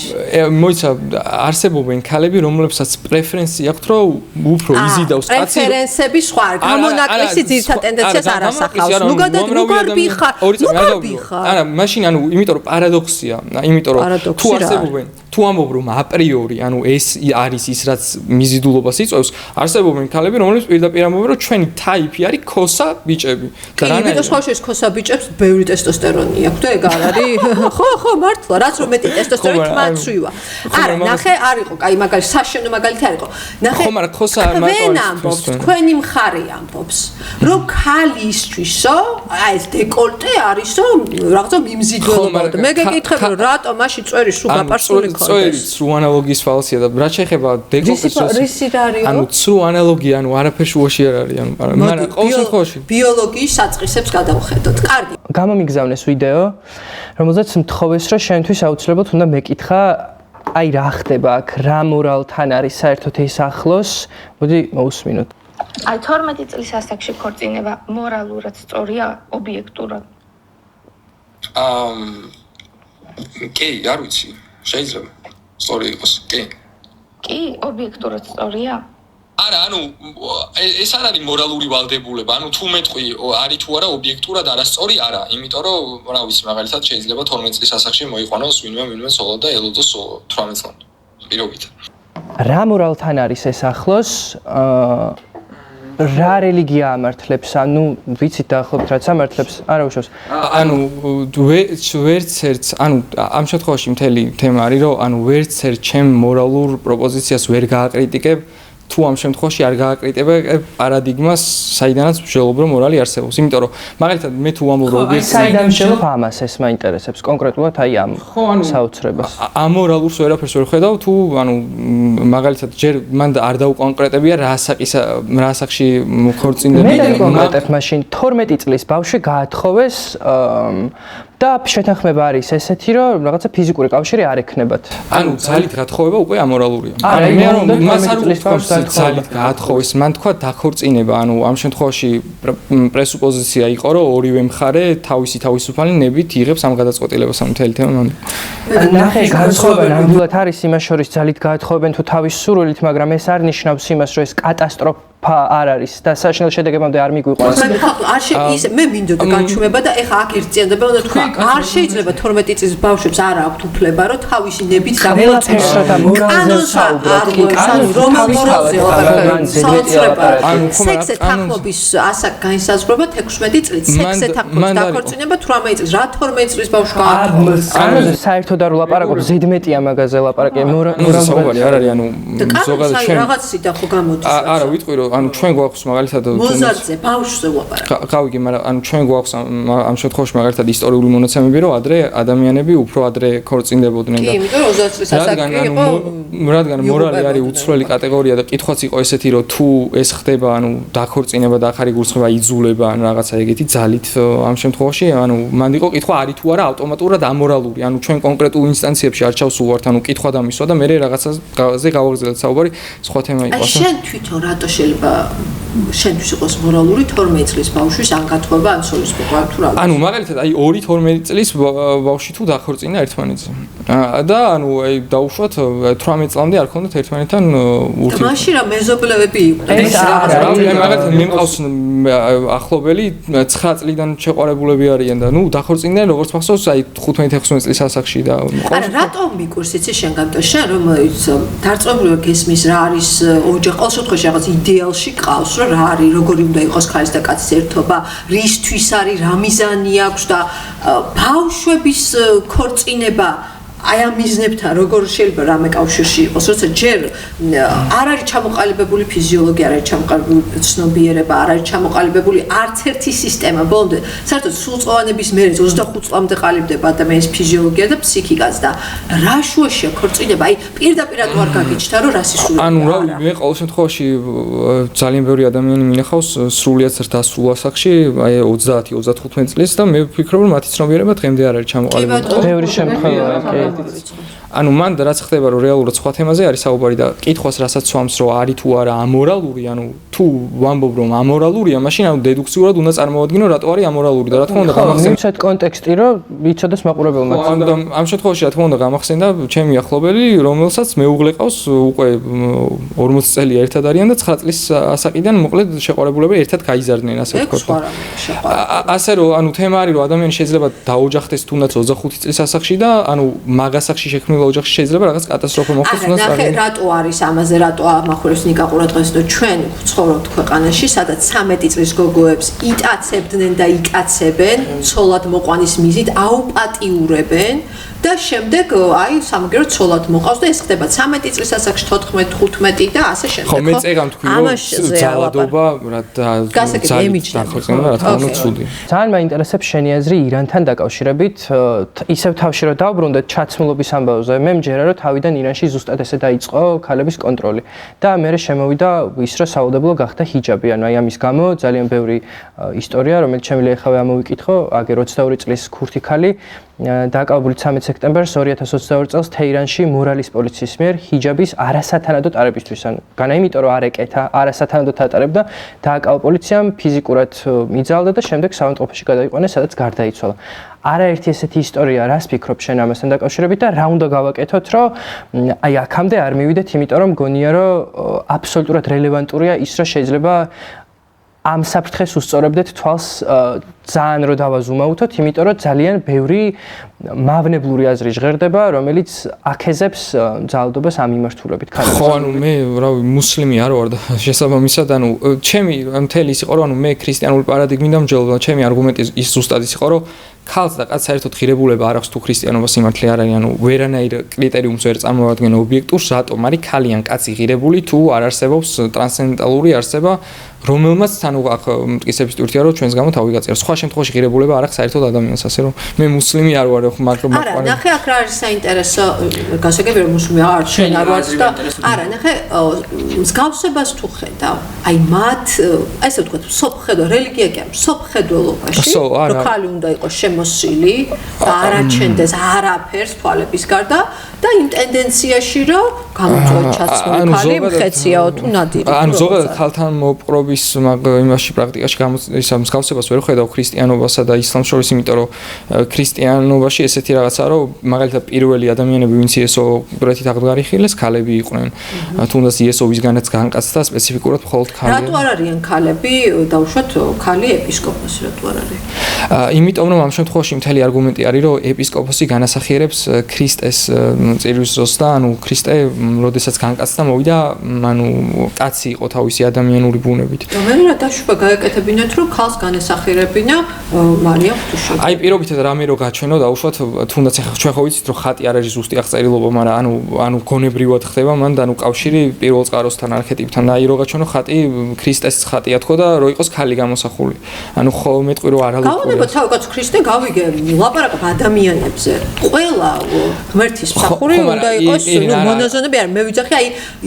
მოიცა არსებობენ ქალები რომლებსაც პრეფერენცია აქვთ რომ უფრო იზიდავს კაცი პრეფერენსები სხვა გამონაკლისი ძირთა ტენდენციას არ ასახავს. ნუ გადაბიხარ. არა, მაშინ ანუ იმიტომ რომ პარადოქსია, იმიტომ რომ თუ არსებობენ თუ ამბობ რომ აპრიორი ანუ ეს არის ის რაც მიზიდულობას იწვევს არსებობენ ქალები რომლებიც პირდაპირ ამბობენ რომ ჩვენი ტაიპი არის ქოსა ბიჭები და რა იმიტომ სხვაშორის ქოსა ბიჭებს ბევრი ტესტოსტერონი აქვს და ეგ არ არის ხო მართლა რაც რომ მეტი ტესტოსტერონი თმაცვივა არა ნახე არ იყო კაი მაგალითად საშენო მაგალითი არ იყო ნახე ხო მაგრამ ქოსა მარტო ამბობს თქვენი მხარე ამბობს რომ ქალისთვისო აი ეს დეკოლტე არისო რაღაცა მიმზიდველობა მე გეკითხებ რომ რატო მაშინ წვერი სულ გაპარსული წვერი სრულ ანალოგიის ფალსია და რა შეიძლება დეკოლტეს რისი არისო ანუ სრულ ანალოგია ანუ არაფერში უაში არ არის ანუ მაგრამ ყოველ შემთხვევაში ბიოლოგიის საწყისებს გადავხედოთ. კარგი. გამომიგზავნეს ვიდეო, რომელზეც მთხოვეს, რომ შენთვის აუცილებლად უნდა მეკითხა, აი რა ხდება აქ, რა მორალთან არის საერთოდ ეს ახლოს. მოდი მოусმინოთ. აი 12 წლის ასაკში ქორწინება მორალურად სწორია, ობიექტურად? კი, არ ვიცი. შეიძლება სწორი იყოს. კი, ობიექტურად სწორია? არა, ანუ ეს არ არის მორალური ვალდებულება, ანუ თუ მეტყვი არის თუ არა ობიექტურად არასწორი არა, იმიტომ რომ რა ვიცი, მაგალითად შეიძლება 12 წლის ასაკში მოიყვანოს ვინმე სოლო და ელოდოს 18 წლამდე. პირობით. რა მორალთან არის ეს ახლოს? რა რელიგია ამართლებს? ანუ ვიცით დაახლოებით რაც ამართლებს? არა უშავს. ანუ ვერც ერთს, ანუ ამ შემთხვევაში მთელი თემა არის, რომ ანუ ვერც ერთ ჩემ მორალურ პროპოზიციას ვერ გააკრიტიკებ თუ ამ შემთხვევაში არ გააკრიტიკებ პარადიგმას, საიდანაც მსჯელობ რომ მორალი არსებობს. იმიტომ რომ მაგალითად მე თუ ამბობ რომ საიდან მსჯელობ ამას ეს მაინტერესებს კონკრეტულად აი ამ საოცრებას. ამორალურს ვერაფერს ვერ ხედავ თუ ანუ მაგალითად ჯერ მან არ დაუკონკრეტებია რა ასაკში ქორწინები. მე კონკრეტებ მაშინ 12 წლის ბავშვი გაათხოვეს და შეთანხმება არის ესეთი რომ რაღაცა ფიზიკური კავშირი არ ექნებათ. ანუ ძალით გათხოვება უკვე ამორალურია. არა, მას არ უყვარს ძალით გაათხოვეს, მან თქვა დაქორწინება, ანუ ამ შემთხვევაში პრესუპოზიცია იყო რომ ორივე მხარე თავისი თავისუფალი ნებით იღებს ამ გადაწყვეტილებას ამ მთელი თემა. ნახე, განსხვავება ნამდვილად არის იმას შორის ძალით გაათხოვებენ თუ თავის სურვილით, მაგრამ ეს არ ნიშნავს იმას რომ ეს კატასტროფა არ არის და საშინელ შედეგებამდე არ მიგვიყვანს. მე მინდოდა გაჩვენება და ეხა აქ ერთიანდება უნდა თქვა არ შეიძლება 12 წლის ბავშვებს არ აქვთ უფლება რომ თავისი ნებით გამოცდილოს და მორალზე სექსზე თანხმობის ასაკ განსაზღვრება 16 წლით სექსზე თანხმობის დაქორწინება 18 წლის რა 12 წლის ბავშვი ანუ საერთოდ არ ვლაპარაკობ ზედმეტია მაგაზე ლაპარაკი მორალურად არ არის ანუ ზოგადად რაღაც სიტა ხო გამოდის არა ვიტყვი რომ ანუ ჩვენ გვაქვს მაგალითად მოზარდზე ბავშვზე ვაპარაკ. გავიგე, მაგრამ ანუ ჩვენ გვაქვს ამ შემთხვევაში მაგალითად ისტორიული მონაცემები, რომ ადრე ადამიანები უფრო ადრე ქორწინდებოდნენ და კი, იმიტომ რომ 20 წლის ასაკი იყო. რადგან მორალი არის უცვლელი კატეგორია და კითხვაც იყო ესეთი, რომ თუ ეს ხდება, ანუ დაქორწინება და ახალი გულწრფელობა იძულება, ანუ რაღაცა ეგეთი ძალით ამ შემთხვევაში, ანუ მანდ იყო კითხვა არის თუ არა ავტომატურად ამორალური, ანუ ჩვენ კონკრეტულ ინსტანციებში არ ჩავსულვართ, ანუ კითხვა დამისვა და მე რაღაცაზე გავაგრძელეთ საუბარი, სხვა თემა იყო. შენ თვითონ რატო შეიძლება შენთვის იყოს მორალური 12 წლის ბავშვის ანგათხოვება ამ სოლის პოპულარ თუ რა? ანუ მაგალითად აი 2-12 წლის ბავშვი თუ დაქორწინა ერთმანეთზე. და ანუ აი დაუშვათ 18 წლამდე არ ქონდათ ერთმანეთთან ურთიერთობა. მაშინ რა მეზობლებები იყვნენ? მაგალითად მე მყავს ახლობელი 9 წლიდან შეყვარებულები არიან და ნუ დაქორწინდნენ როგორც მახსოვს აი 15-16 წლის ასაკში და არა რატომ მიკურს იცი შენ შენ რომელიც დარწმუნებული გესმის რა არის ოჯახი ყოველ შემთხვევაში რაღაც იდეალში ყავს რა რა არის როგორი უნდა იყოს ქალის და კაცის ერთობა რისთვის არის რა მიზანი აქვს და ბავშვების ქორწინება აი ამ მიზნებთან როგორ შეიძლება რამე კავშირში იყოს როცა ჯერ არ არის ჩამოყალიბებული ფიზიოლოგია არ არის ჩამოყალიბებული ცნობიერება არ არის ჩამოყალიბებული არც ერთი სისტემა ბოლომდე საერთოდ სრულწლოვანების მერე 25 წლამდე ყალიბდება ადამიანის ფიზიოლოგია და ფსიქიკაც და რა შუაშია ქორწინება აი პირდაპირ არ გაგიჩნდა რომ რა სისულელია ანუ რა მე ყოველ შემთხვევაში ძალიან ბევრი ადამიანი მინახავს სრულიად დასრულ ასაკში აი 30-35 წლის და მე ვფიქრობ რომ მათი ცნობიერება დღემდე არ არის ჩამოყალიბებული ბევრი შემთხვევაა კი ანუ მან რაც ხდება რომ რეალურად სხვა თემაზე არის საუბარი და კითხვას რასაც სვამს რომ არის თუ არა ამორალური ანუ თუ ვამბობ რომ ამორალურია მაშინ ანუ დედუქციურად უნდა წარმოვადგინო რატო არის ამორალური და რა თქმა უნდა გამახსენდა მიცეთ კონტექსტი რომ იცოდეს მაყურებელმა ამ შემთხვევაში რა თქმა უნდა გამახსენდა ჩემი ახლობელი რომელსაც მეუღლე ყავს უკვე 40 წელი ერთად არიან და 9 წლის ასაკიდან მოკლედ შეყვარებულები ერთად გაიზარდნენ ასე ვთქვათ ასე რომ ანუ თემა არის რომ ადამიანი შეიძლება დაოჯახდეს თუნდაც 25 წლის ასაკში და ანუ მაგ ასაკში შექმნილ ოჯახში შეიძლება რაღაც კატასტროფა მოხდეს უნდა ნახე რატო არის ამაზე რატო ამახურებს ნიკა ყურადღებას რომ ჩვენ ვცხოვრობთ ქვეყანაში სადაც 13 წლის გოგოებს იტაცებდნენ და იკაცებენ ცოლად მოყვანის მიზით აუპატიურებენ და შემდეგ აი სამაგერო ცოლად მოყავს და ეს ხდება 13 წლის ασაკში 14-15 და ასე შემდეგ ხო მე წეგამ თქვი რომ ძალადობა რა ძალიან მაინტერესებს შენი აზრი ირანთან დაკავშირებით ისევ თავში რომ დავბრუნდეთ ჩაცმულობის ამბავზე მე მჯერა რომ თავიდან ირანში ზუსტად ესე დაიწყო ქალების კონტროლი და მე შემოვიდა ის რომ საუდებლო გახდა ჰიჯაბი ანუ აი ამის გამო ძალიან ბევრი ისტორია რომელიც შემიძლია ეხავე ამოვიკითხო აგე 22 წლის ქურთი ქალი დაკავებული 13 სექტემბერს 2022 წელს თეირანში მორალის პოლიციის მიერ ჰიჯაბის არასათანადო ტარებისთვის ანუ განა იმიტომ რომ არ ეკეთა არასათანადოდ ატარებდა დააკავა პოლიციამ ფიზიკურად მიძალდა და შემდეგ საავადმყოფოში გადაიყვანეს სადაც გარდაიცვალა არაერთი ესეთი ისტორია რას ფიქრობ შენ ამასთან დაკავშირებით და რა უნდა გავაკეთოთ რომ აი აქამდე არ მივიდეთ იმიტომ რომ მგონია რომ აბსოლუტურად რელევანტურია ის რომ შეიძლება ამ საფრთხეს უსწორებდეთ თვალს ძალიან რო დავაზუმაუთოთ, იმიტომ რომ ძალიან ბევრი მავნებლური აზრი ჟღერდება, რომელიც აქეზებს ძალადობას ამ მიმართულებით. ხო, ანუ მე რავი, მუსლიმი არ ვარ და შესაბამისად, ანუ ჩემი მთელი ის იყო, რომ ანუ მე ქრისტიანული პარადიგმიდან მსჯელობ, ჩემი არგუმენტი ის ზუსტად ის იყო, რომ ქალს და კაცს საერთოდ ღირებულება არ აქვს თუ ქრისტიანობა სიმართლე არ არის, ანუ ვერანაირ კრიტერიუმს ვერ წარმოადგენენ ობიექტურს, რატომ არის ქალი ან კაცი ღირებული თუ არ არსებობს ტრანსცენდენტალური არსება, რომელმაც თან აქ მტკიცების ტვირთია, რომ ჩვენს გამო თავი გაწიარს. სხვა შემთხვევაში ღირებულება არ აქვს საერთოდ ადამიანს, ასე რომ მე მუსლიმი არ ვარ, მაგრამ არა, ნახე აქ რა არის საინტერესო, გასაგები რომ მუსლიმი არ შენ არ ვარ და არა, ნახე მსგავსებას თუ ხედავ, აი მათ, ესე ვთქვათ, სოფხედო რელიგია კი არის, სოფხედველობაში, რომ ქალი უნდა იყოს მოსილი და არაჩენდეს არაფერს თვალების გარდა და იმ ტენდენციაში რომ გამოწვევ ჩაცმული ქალი მხეციაო თუ ნადირი. ანუ ზოგადად ქალთან მოპყრობის იმაში პრაქტიკაში ის მსგავსებას ვერ ხედავ ქრისტიანობასა და ისლამს შორის, იმიტომ რომ ქრისტიანობაში ესეთი რაღაცა რომ მაგალითად პირველი ადამიანები ვინც იესო ბრეთით აღდგარიხილეს ქალები იყვნენ. თუნდაც იესოვისგანაც განკაცდა სპეციფიკურად მხოლოდ ქალი. რატო არ არიან ქალები დავუშვათ ქალი ეპისკოპოსი რატო არ არის? იმიტომ რომ ამ შემთხვევაში მთელი არგუმენტი არის რომ ეპისკოპოსი განასახიერებს ქრისტეს წირვის დროს და ანუ ქრისტე როდესაც განკაცდა მოვიდა ანუ კაცი იყო თავისი ადამიანური ბუნებით მე რა დაშვება გაეკეთებინათ რომ ხალხს განესახიერებინა მარია ღვთისმშობელი. აი პირობითად რამე რო გაჩვენო დაუშვათ თუნდაც ახლა ჩვენ ხო ვიცით რომ ხატი არ არის ზუსტი აღწერილობა, მაგრამ ანუ გონებრივად ხდება მან და კავშირი პირველ წყაროსთან არქეტიპთან და აი რო გაჩვენო ხატი ქრისტეს ხატია თქო და რო იყოს ქალი გამოსახული. ანუ ხო მეტყვი რო არა ლუქურია. გავუნება თავკაც ქრისტე გავიგე ლაპარაკობ ადამიანებზე. ყველა ღმერთის მსახური უნდა იყოს მონაზონები არ მე ვიძახი აი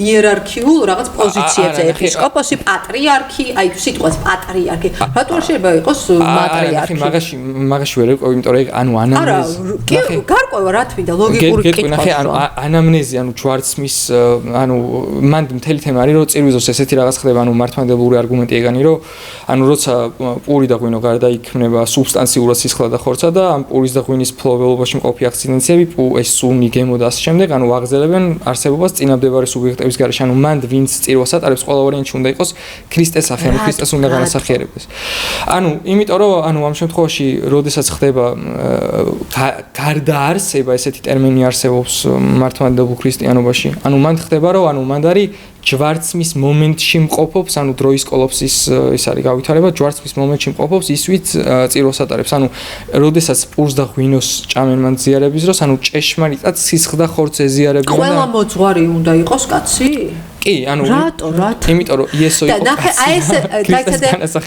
იერარქიულ რაღაც პოზიციებზე ეპისკოპოსი, პატრიარქი, აი სიტყვას პატრიარქი. რატო არ შეიძლება იყოს მატრიარქი? მაგაში ვერ ეკვევ, იმიტომ რომ ანუ ანამნეზი. არა, გარკვევა რა თქმა უნდა ლოგიკური კითხვა. ნახე, ანუ ანამნეზი, ანუ ჯვარცმის, ანუ მან მთელი თემა არის, რომ წირვიზოს ესეთი რაღაც ხდება, ანუ მართლმადიდებლური არგუმენტი ეგანი, რომ ანუ როცა პური და ღვინო გარდაიქმნება სუბსტანციურად სისხლად და ხორცად და ამ პურის და ღვინის ფლობელობაში მყოფი აქციდენტები, ეს სუნი, გემო და ასე შემდეგ, ანუ აღზელებენ არსებობას წინამდებარე სუბიექტების გარეშე, ანუ მან ვინც წირვას ატარებს, ყველა ვარიანტში უნდა იყოს ქრისტეს სახე, ანუ ქრისტეს უნდა განასახიერებდეს. ანუ იმიტომ რომ ანუ ამ შემთხვევაში, როდესაც ხდება გარდაარსება, ესეთი ტერმინი არსებობს მართლმადიდებლურ ქრისტიანობაში, ანუ მან ხდება რომ ანუ მან არის ჯვარცმის მომენტში მყოფობს, ანუ დროის კოლოფსის ის არის გავითარება, ჯვარცმის მომენტში მყოფობს ის ვით წირვას ატარებს. ანუ როდესაც პურს და ღვინოს ჭამენ მან ზიარების დროს, ანუ ჭეშმარიტად სისხლ და ხორცს ეზიარებიან და ყველა მოძღვარი უნდა იყოს კაცი? კი, ანუ რატო? იმიტომ რომ იესო იყო. და ნახე, აი ეს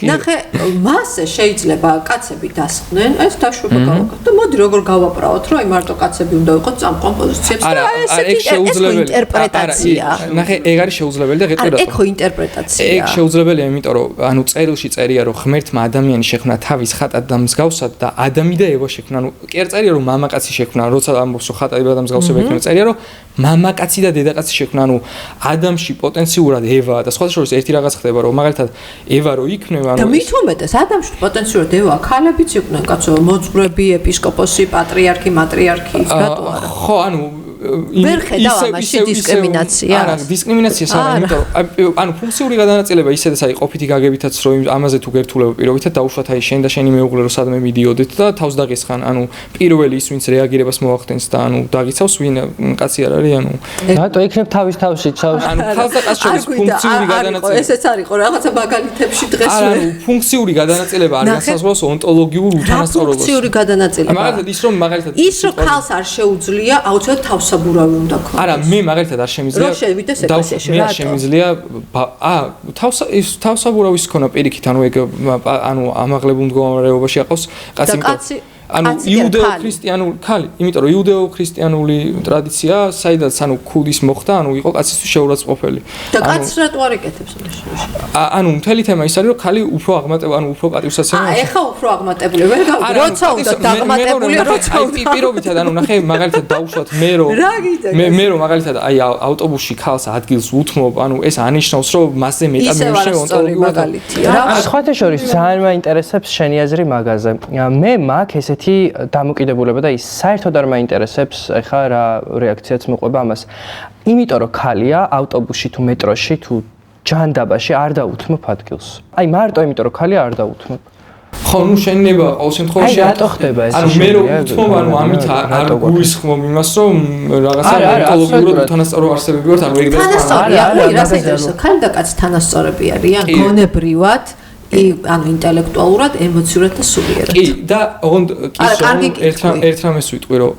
ნახე, მასე შეიძლება კაცები დასხდნენ, ეს დაშვება გავაკეთოთ და მოდი როგორ გავაბრაოთ, რომ აი მარტო კაცები უნდა იყოს წამყვან პოზიციებში და აი ესეთი ინტერპრეტაცია. ნახე, ეგ არის შეუძლებელი და გეტყვი რატო? ეგ ხო ინტერპრეტაცია. ეგ შეუძლებელია, იმიტომ რომ ანუ წერილში წერია, რომ ღმერთმა ადამიანი შექმნა თავის ხატად და მსგავსად და ადამი და ევა შექმნა. ანუ კი არ წერია, რომ მამაკაცი შექმნა, როცა ამბობს, რომ ხატად და მსგავსება იქნება, წერია, რომ მამაკაცი და დედაკაცი შექმნა. ანუ ადამიანში პოტენციურად ევა და სხვა შორის ერთი რაღაც ხდება, რომ მაგალითად ევა რო იქნება, ანუ და მით უმეტეს ადამიანში პოტენციურად ევა ქალებიც იყვნენ, კაცო, მოძღვრები, ეპისკოპოსი, პატრიარქი, მატრიარქი, რატო არა? ხო, ანუ ვერ ხედავ ამაში დისკრიმინაციას? არა, დისკრიმინაციას არა, იმიტომ რომ ანუ ფუნქციური გადანაწილება ისედაც აი ყოფითი გაგებითაც რომ ამაზე თუ გერთულება პირობითად დაუშვათ აი შენ და შენი მეუღლე რომ სადმე მიდიოდეთ და თავს დაგესხან, ანუ პირველი ის ვინც რეაგირებას მოახდენს და ანუ დაგიცავს ვინ კაცი არ არის, ანუ რატო იქნებ თავის თავში ჩავს? ანუ თავს და კაცს შორის ფუნქციური გადანაწილება. ესეც არის ხო რაღაცა მაგალითებში დღეს არა, ანუ ფუნქციური გადანაწილება არ განსაზღვრავს ონტოლოგიურ უთანასწორობას. ფუნქციური გადანაწილება. მაგალითად ის რომ მაგალითად ის რომ ქალს არ შეუძლია აუცილებლად თავსაბურავი უნდა ქონდეს. არა, მე მაგალითად არ შემიძლია. რო შევიდეს ეკლესიაში, მე არ შემიძლია თავსაბურავის ქონა პირიქით, ანუ ეგ ანუ ამაღლებულ მდგომარეობაში აყავს კაცი. ანუ იუდეო-ქრისტიანული ქალი, იმიტომ რომ იუდეო-ქრისტიანული ტრადიცია, საიდანაც ანუ ქუდის მოხდა, ანუ იყო კაცისთვის შეურაცხყოფელი. და კაცს რატო არ ეკეთებს ამაში? ანუ მთელი თემა ის არის, რომ ქალი უფრო აღმატებული, ანუ უფრო პატივსაცემი. ეხა უფრო აღმატებული ვერ გავიგე. როცა უნდა დაღმატებული, როცა უნდა. პირობითად, ანუ ნახე, მაგალითად დავუშვათ მე რომ მაგალითად აი ავტობუსში ქალს ადგილს უთმობ, ანუ ეს ანიშნავს, რომ მასზე მეტად მეუშნე ონტოლოგიურად. სხვათა შორის ძალიან მაინტერესებს შენი აზრი მაგაზე. მე მაგ ესეთი დამოკიდებულება და ის საერთოდ არ მაინტერესებს ეხა რა რეაქციაც მოყვება ამას. იმიტომ რომ ქალია ავტობუსში თუ მეტროში თუ ჯანდაბაში არ დაუთმობ ადგილს. აი მარტო იმიტომ რომ ქალია არ დაუთმობ. ხო, ნუ შენება ყოველ შემთხვევაში რატო ხდება ეს? ანუ მე რო ვთქვი, ანუ ამით არ გულისხმობ იმას, რომ რაღაცა ონტოლოგიურად უთანასწორო არსებები ვართ, ანუ ეგ და რას ქალი და კაცი თანასწორები არიან გონებრივად ანუ ინტელექტუალურად, ემოციურად და სულიერად. კი, და ოღონდ ერთ რამეს ვიტყვი, რომ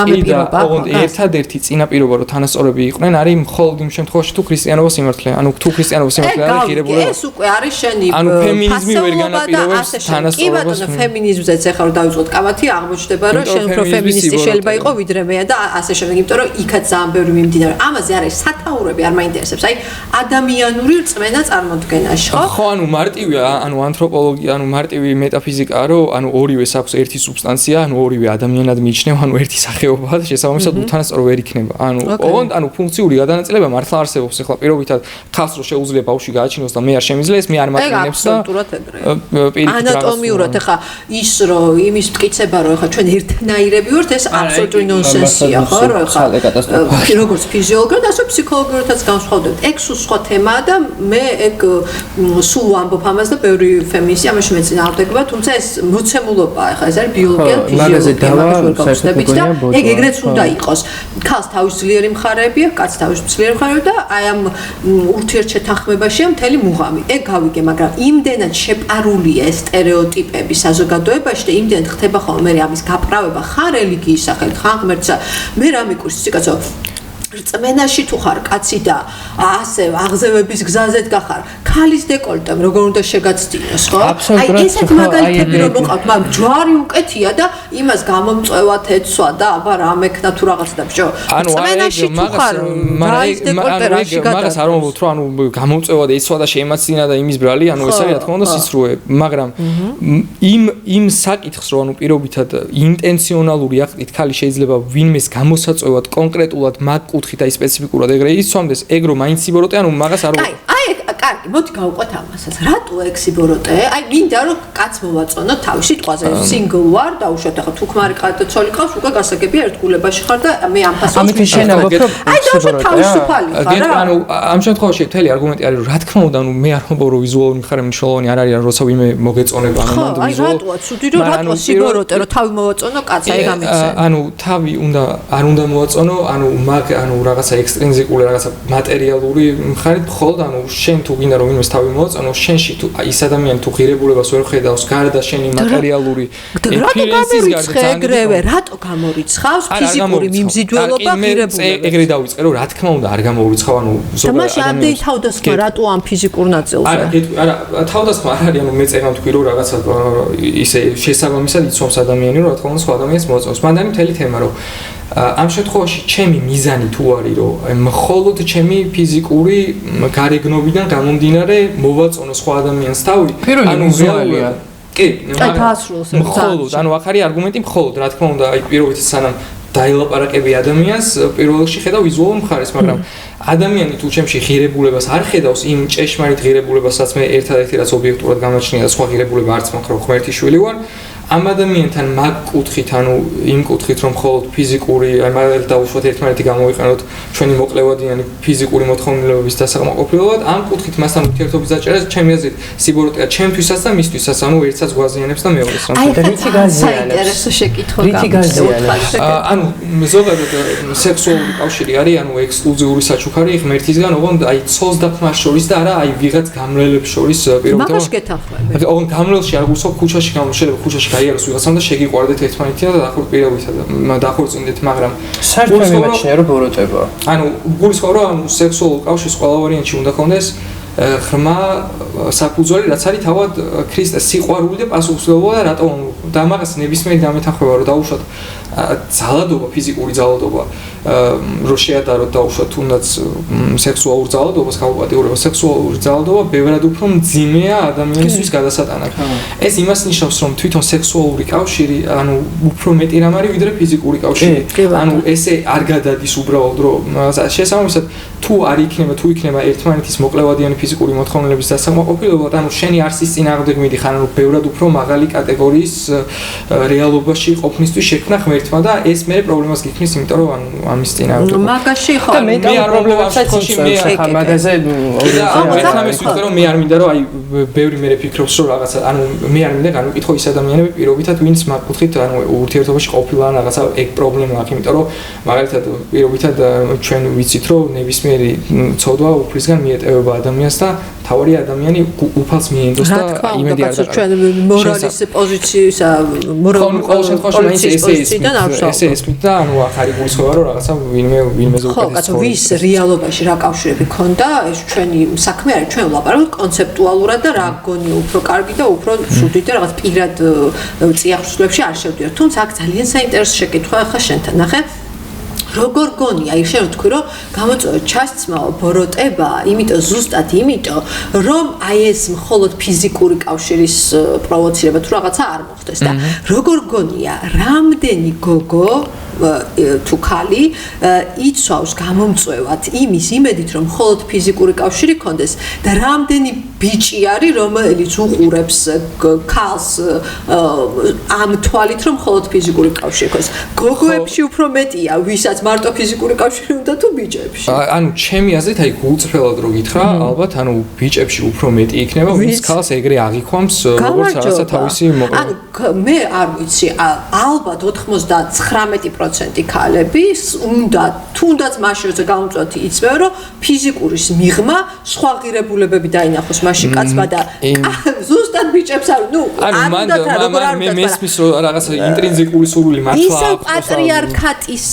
კი და ოღონდ ერთადერთი წინაპირობა, რომ თანასწორები იყვნენ, არის მხოლოდ იმ შემთხვევაში, თუ ქრისტიანობა სიმართლეა. ანუ თუ ქრისტიანობა სიმართლეა, არის ღირებულება. ეს უკვე არის შენი ანუ ფემინიზმი ვერ განაპირობებს თანასწორობას. კი ბატონო, ფემინიზმზეც ახლა რომ დავიწყოთ კამათი, აღმოჩნდება, რომ შენ უფრო ფემინისტი შეიძლება იყო ვიდრე მე და ასე შემდეგ, იმიტომ რომ იქაც ძალიან ბევრი მიმდინარე. ამაზე არის სათაურები, არ მაინტერესებს. აი, ადამიანური რწმენა წარმოდგენაში, ხო? ხო, ანუ მარტივია ანუ ანთროპოლოგია, ანუ მარტივი მეტაფიზიკაა, რომ ანუ ორივეს აქვს ერთი სუბსტანცია, ანუ ორივე ადამიანად მიიჩნევა, ანუ ერთი სახეობაა და შესაბამისად უთანასწორო ვერ იქნება. ანუ ოღონდ ანუ ფუნქციური გადანაწილება მართლა არსებობს. ახლა პირობითად ხალხს რო შეუძლია ბავშვი გააჩინოს და მე არ შემიძლია, ეს მე არ მატყინებს და ანატომიურად ახლა ის რომ იმის მტკიცება რომ ახლა ჩვენ ერთნაირები ვართ, ეს აბსოლუტური ნონსენსია, ხო? რომ ახლა როგორც ფიზიოლოგიურად, ასე ფსიქოლოგიურადაც განსხვავდებთ. ეგ სულ სხვა თემაა და მე ეგ სულ ვამბობ ამას და ბევრი ფემინისტი ამაში მეწინააღმდეგება, თუმცა ეს მოცემულობაა, ახლა ეს არის ბიოლოგია, ფიზიოლოგია, მაგას ვერ გავხსნებით და ეგრეც უნდა იყოს. ქალს თავის ძლიერი მხარეები აქვს, კაცს თავის ძლიერი მხარეები და აი ამ ურთიერთშეთანხმებაშია მთელი მუღამი. ეგ გავიგე, მაგრამ იმდენად შეპარულია ეს სტერეოტიპები საზოგადოებაში და იმდენად ხდება ხოლმე მე ამის გაправება ხან რელიგიის სახელით, ხან ღმერთსა. მე რა მიკურს ციკაცო რწმენაში თუ ხარ კაცი და ასე აღზევების გზაზეთ გახარ ქალის დეკოლტემ როგორ უნდა შეგაცდინოს ხო? აი ესეთ მაგალითები რომ მოყავთ, მაგრამ ჯვარი უკეთია და იმას გამომწვევათ ეცვა და აბა რა მექნა თუ რაღაცა და ბჭო. რწმენაში თუ ხარ მაგის დეკოლტე რაში გადადის? მაგას არ მომბობთ რომ გამომწვევა და ეცვა და შეემაცინა და იმის ბრალი, ეს არის რა თქმა უნდა სიცრუე, მაგრამ იმ საკითხს რომ პირობითად ინტენციონალური აქტით ქალი შეიძლება ვინმეს გამოსაწვევად კონკრეტულად მაგ კუთხით აი სპეციფიკურად ეგრე იცვამდეს, ეგ რომ მაინც სიბოროტე, მაგას არ აი, კარგი, მოდი გავუყვეთ ამასაც. რატო ეგ სიბოროტე? აი, მინდა რომ კაც მოვაწონო თავში სიტყვაზე, single ვარ, დაუშვათ ახლა თუ ქმარი ყავ და ცოლი ყავს, უკვე გასაგებია ერთგულებაში ხარ და მე ამ ფასონს ამით შენაგვებ რომ აი, დაუშვათ თავისუფალი ხარ რა. ანუ ამ შემთხვევაში მთელი არგუმენტი არის რომ რა თქმა უნდა, მე არ ხმობ რომ ვიზუალური მხარე მნიშვნელოვანი არ არის, როცა ვინმე მოგეწონება, მანდ აი, რატოა ცუდი რომ რატოა სიბოროტე, რომ თავი მოვაწონო კაცი, აი გამიცე. ანუ თავი არ უნდა მოვაწონო, ანუ რაღაცა ექსტრინზიკული, რაღაცა მატერიალური მხარით, მხოლოდ ანუ შენ თუ გინდა რომ ვინმეს თავი მოაწონო, შენში თუ ის ადამიანი თუ ღირებულებას ვერ ხედავს, გარდა შენი მატერიალური ექსპერიენსის გარდა რატო გამორიცხავს ფიზიკური მიმზიდველობა ღირებულება? ეგრე დავიწყე რომ რა თქმა უნდა არ გამორიცხავ, ანუ ზოგადად მაშინ ამდენი თავდასხმა რატო ამ ფიზიკურ ნაწილზე? არა, თავდასხმა არ არის, ანუ მე წერან თქვი რომ რაღაცა ისე შესაბამისად იცვამს ადამიანი რომ რა თქმა უნდა სხვა ადამიანს მოაწონოს. მანდ არის მთელი თემა რომ ამ შემთხვევაში ჩემი მიზანი თუ არის რომ მხოლოდ ჩემი ფიზიკური გარეგნობიდან გამომდინარე მოვაწონო სხვა ადამიანს თავი, ანუ რეალია. კი, დაასრულოს ეს. მხოლოდ, ანუ აქ არის არგუმენტი მხოლოდ, რა თქმა უნდა, აი პირობით სანამ დაილაპარაკები ადამიანს, პირველ რიგში ხედავ ვიზუალურ მხარეს, მაგრამ ადამიანი თუ ჩემში ღირებულებას არ ხედავს, იმ ჭეშმარიტ ღირებულებასაც მე ერთადერთი რაც ობიექტურად გამაჩნია და სხვა ღირებულება არც მაქვს, რომ ღმერთი შვილი ვარ. ამ ადამიანთან მაგ კუთხით, ანუ იმ კუთხით, რომ მხოლოდ ფიზიკური, აი მაგალითად დავუშვათ ერთმანეთი გამოვიყენოთ ჩვენი მოკლევადიანი ფიზიკური მოთხოვნილებების დასაკმაყოფილებლად, ამ კუთხით მასთან ურთიერთობის დაჭერა ჩემი აზრით სიბოროტეა ჩემთვისაც და მისთვისაც, ანუ ერთსაც გვაზიანებს და მეორეს რამს. აი, რითი გაზიანებს? რითი გაზიანებს? ანუ ზოგადად სექსუალური კავშირი არის, ანუ ექსკლუზიური საჩუქარი ღმერთისგან, ოღონდ აი ცოლს და ქმარს შორის და არა აი ვიღაც გამრელებს შორის პირობითად. მაგაში გეთანხმები. ოღონდ გამრელში არ გულსო ქუჩაში გამრელდება, ქუჩაში გაიაროს ვიღაცამ და შეგიყვარდეთ ერთმანეთთან და დახურპირებითად დახურწინდეთ, მაგრამ საერთოდ მეჩნია რომ ბოროტება. ანუ გულისხმობ რომ ანუ სექსუალურ კავშირს ყველა ვარიანტში უნდა ქონდეს ღრმა საფუძველი, რაც არის თავად ქრისტეს სიყვარული და პასუხისმგებლობა და რატომ და მაგას ნებისმიერი დამეთანხმება რომ დაუშვათ ძალადობა, ფიზიკური ძალადობა, რომ შეადაროთ დაუშვათ თუნდაც სექსუალურ ძალადობას, გაუპატიურებელ სექსუალური ძალადობა ბევრად უფრო მძიმეა ადამიანისთვის გადასატანად. ეს იმას ნიშნავს, რომ თვითონ სექსუალური კავშირი, ანუ უფრო მეტი რამ არის ვიდრე ფიზიკური კავშირი. ანუ ესე არ გადადის უბრალოდ რომ შესაბამისად თუ არ იქნება ერთმანეთის მოკლევადიანი ფიზიკური მოთხოვნილების დასაკმაყოფილებლად, ანუ შენი არსის წინააღმდეგ მიდიხარ, ანუ ბევრად უფრო მაღალი კატეგორიის რეალობაში ყოფნისთვის შექმნა ღმერთმა და ეს მე პრობლემას გიქმნის, იმიტომ რომ ანუ ამის წინააღმდეგ. მაგაში ხო და მე პრობლემასაც იწვევს ახლა მაგაზე ამას ვიტყვი რომ მე არ მინდა რომ აი ბევრი მე ფიქრობს რომ რაღაცა ანუ მე არ მინდა განვიკითხო ის ადამიანები პირობითად ვინც მაგ კუთხით ანუ ურთიერთობაში ყოფილა ან რაღაცა ეგ პრობლემა აქვს, იმიტომ რომ მაგალითად პირობითად ჩვენ ვიცით რომ ნებისმიერი ცოდვა უფლისგან მიეტევება ადამიანს და თავარი ადამიანი უფალს მიენდოს და იმედი არ დაყავს. ჩვენ მორალის პოზიციისა მორალურ პოზიციიდან არ ვშავ. ესე ესმით და ანუ ახ არის გულისხმობა რომ რაღაცა ვინმეზე უკეთეს. ხო, კაცო, ვის რეალობაში რა კავშირები ქონდა, ეს ჩვენი საქმე არის, ჩვენ ვლაპარაკობთ კონცეპტუალურად და რა გონია უფრო კარგი და უფრო ცუდი და რაღაც პირად წიაღწევებში არ შევდივარ. თუმცა აქ ძალიან საინტერესო შეკითხვა ახლა შენთან ნახე. როგორ გონია, აი შენ ვთქვი რომ გამოწვევა ჩასცმაო ბოროტება, იმიტომ ზუსტად იმიტომ რომ აი ეს მხოლოდ ფიზიკური კავშირის პროვოცირება თუ რაღაცა არ მოხდეს და როგორ გონია, რამდენი გოგო თუ ქალი იცვავს გამომწვევად იმის იმედით რომ მხოლოდ ფიზიკური კავშირი ქონდეს და რამდენი ბიჭი არის, რომელიც უყურებს ქალს ამ თვალით, რომ მხოლოდ ფიზიკური კავშირი ქონდეს. გოგოებში უფრო მეტია, ვისაც მარტო ფიზიკური კავშირი უნდა თუ ბიჭებში. ანუ ჩემი აზრით, აი გულწრფელად რო გითხრა, ალბათ, ანუ ბიჭებში უფრო მეტი იქნება, ვინც ქალს ეგრე აღიქვამს, როგორც რაღაცა თავისი მოყვა. ანუ მე არ ვიცი, ალბათ 99% ქალები უნდა თუნდაც მაშინ როცა გამომწვევთ იცმევენ, რომ ფიზიკურის მიღმა სხვა ღირებულებები დაინახოს მაშინ კაცმა და ზუსტად ბიჭებს არ ნუ მე მესმის რომ რაღაცა ინტრინზიკული სურვილი მართლა ისე პატრიარქატის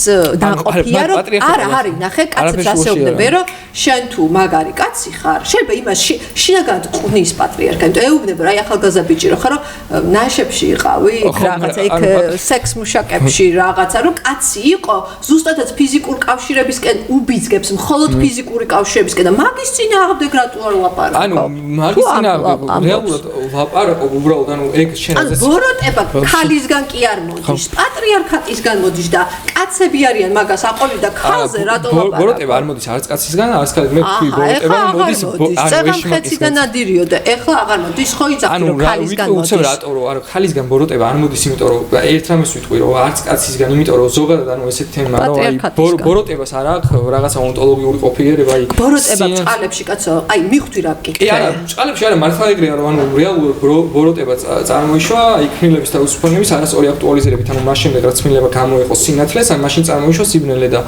დაყოფია რომ არა არის ნახე კაცებს ასეუბნებენ რომ შენ თუ მაგარი კაცი ხარ შეიძლება იმას შინაგანად ყნის პატრიარქა ეუბნებენ აი ახალგაზრდა ბიჭი რო ხარ რომ ნაშებში იყავი რაღაცა იქ სექს მუშაკებში რაღაცა რომ კაცი იყო ზუსტადაც ფიზიკურ კავშირებისკენ უბიძგებს მხოლოდ ფიზიკური კავშირებისკენ და მაგის წინააღმდეგ რატო არ ლაპარაკობ ანუ მაგის წინააღმდეგ რეალურად ლაპარაკობ უბრალოდ ანუ ეგ შენ ანუ ბოროტება ქალისგან კი არ მოდის პატრიარქატისგან მოდის და კაცები არიან მაგას აყოლი და ქალზე რატო ლაპარაკობ ბოროტება არ მოდის არც კაცისგან არც ქალისგან მე ვთქვი ბოროტება მოდის წეღამხეციდან ადირიოდა ეხლა აღარ მოდის ხო იცახი რომ ქალისგან მოდის უცებ რატო რომ არა ქალისგან ბოროტება არ მოდის იმიტომ რომ ერთ რამეს ვიტყვი რომ არც კაცისგან იმიტომ რომ ზოგადად ანუ ესეთ თემა რომ აი ბოროტებას არ აქვს რაღაცა ონტოლოგიური ყოფილიერება აი ბოროტება წყალებში კაცო აი მიხვდი რა კი კი არა წყალებში არა მართლა ეგრეა რომ ანუ რეალურად ბოროტება წარმოიშვა აი ქმნილების და უსუფონების არასწორი აქტუალიზირებით ანუ მას შემდეგ რაც ქმნილება გამოიყო სინათლეს ან მაშინ წარმოიშვა სიბნელე და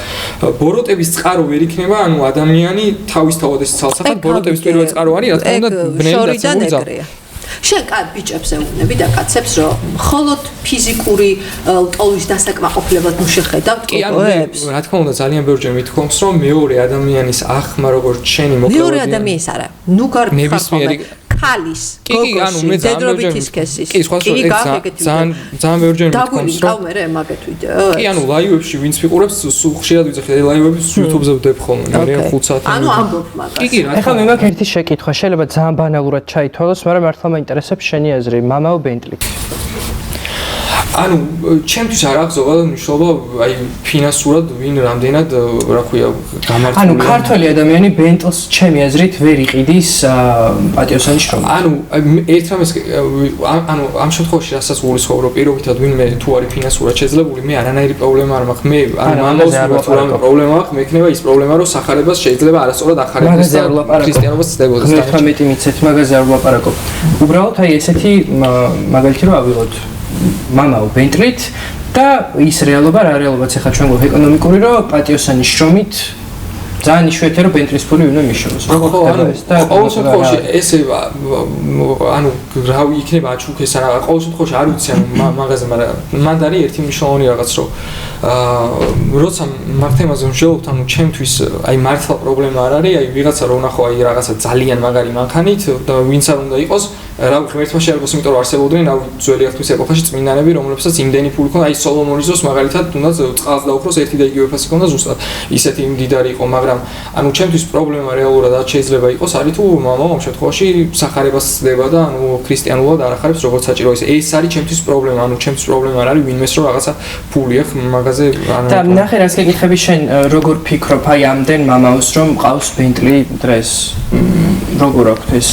ბოროტების წყარო ვერ იქნება ანუ ადამიანი თავისთავად ეს ცალსახად ბოროტების პირველი წყარო არის რა თქმა უნდა ბნელი დაცემული ძალა შენ კაც ბიჭებს ეუბნები და კაცებს რომ მხოლოდ ფიზიკური ლტოვის დასაკმაყოფილებლად ნუ შეხედავთ კოებს რა თქმა უნდა ძალიან ბევრჯერ მithქვამს რომ მეორე ადამიანის ახმა როგორც შენი მოკლედ მეორე ადამიანის არა ნუ გარკვევი ქალის გოგოში დედრობითის კესის კი სხვა ძალიან ბევრჯერ მithქვამს რომ მე მაგეთ ვიდეო კი ანუ ლაივებში ვინც ვიყურებს სულ ხშირად ვიძახი ლაივების YouTube-ზე ვდებ ხოლმე მე 5 საათი ანუ ამბობ მაგას კი რა ეხლა მე მაქვს ერთი შეკითხვა შეიძლება ძალიან ბანალურად ჩაითვალოს მაგრამ მართლა მაინტერესებს შენი აზრი მამაო ბენტლი ანუ ჩემთვის არ აქვს ზოგადად მნიშვნელობა აი ფინანსურად ვინ რამდენად რა ქვია გამართული ანუ ქართველი ადამიანი ბენტლს ჩემი აზრით ვერ იყიდის პატიოსანი შრომა ანუ ერთ რამეს ანუ ამ შემთხვევაში რასაც გულისხმობ რომ პირობითად ვინმე თუ არის ფინანსურად შეძლებული მე არანაირი პრობლემა არ მაქვს მე ანუ მამაოს თუ რამე პრობლემა აქვს მე ექნება ის პრობლემა რომ სახარებას შეიძლება არასწორად ახარებდეს და ქრისტიანობას ცდებოდეს და 19 მიცეთ მაგაზე არ ვლაპარაკობ უბრალოდ აი ესეთი მაგალითი რომ ავიღოთ მამაო ბენტლით და ის რეალობა რა რეალობაც ახლა ჩვენ გვაქვს ეკონომიკური რომ პატიოსანის შრომით ძალიან იშვიათია რომ ბენტლის ფული ვინმე მიშოვოს როგორ ხდება ეს და ყოველ შემთხვევაში ესე ანუ რა იქნება აჩუქეს რა ყოველ შემთხვევაში არ ვიცი ანუ მაგაზე მაგრამ მანდ არის ერთი მნიშვნელოვანი რაღაც რომ როცა მაგ თემაზე ვშევობთ ანუ ჩემთვის აი მართლა პრობლემა არ არის აი ვიღაცა რო ნახო აი რაღაცა ძალიან მაგარი მანქანით და ვინც არ უნდა იყოს რა ვქნა ერთმანეთში არ გოს იმიტომ რომ არსებობდნენ რა ძველი ახთვის ეპოქაში წმინდანები რომლებსაც იმდენი ფული ქონდა აი სოლომონის დროს მაგალითად თუნდაც წყალს დაუხროს ერთი და იგივე ფასი ქონდა ზუსტად ისეთი მდიდარი იყო მაგრამ ანუ ჩემთვის პრობლემა რეალურად შეიძლება იყოს არის თუ მამაო ამ შემთხვევაში სახარებას ცდება და ანუ ქრისტიანულად არ ახარებს როგორც საჭირო ეს არის ჩემთვის პრობლემა ანუ ჩემთვის პრობლემა არ არის ვინმეს რომ რაღაცა ფული აქვს მაგაზე ანუ და ნახე რას გეკითხები შენ როგორ ფიქრობ აი ამდენ მამაოს რომ ყავს ბენტლი დღეს როგორ აქვს ეს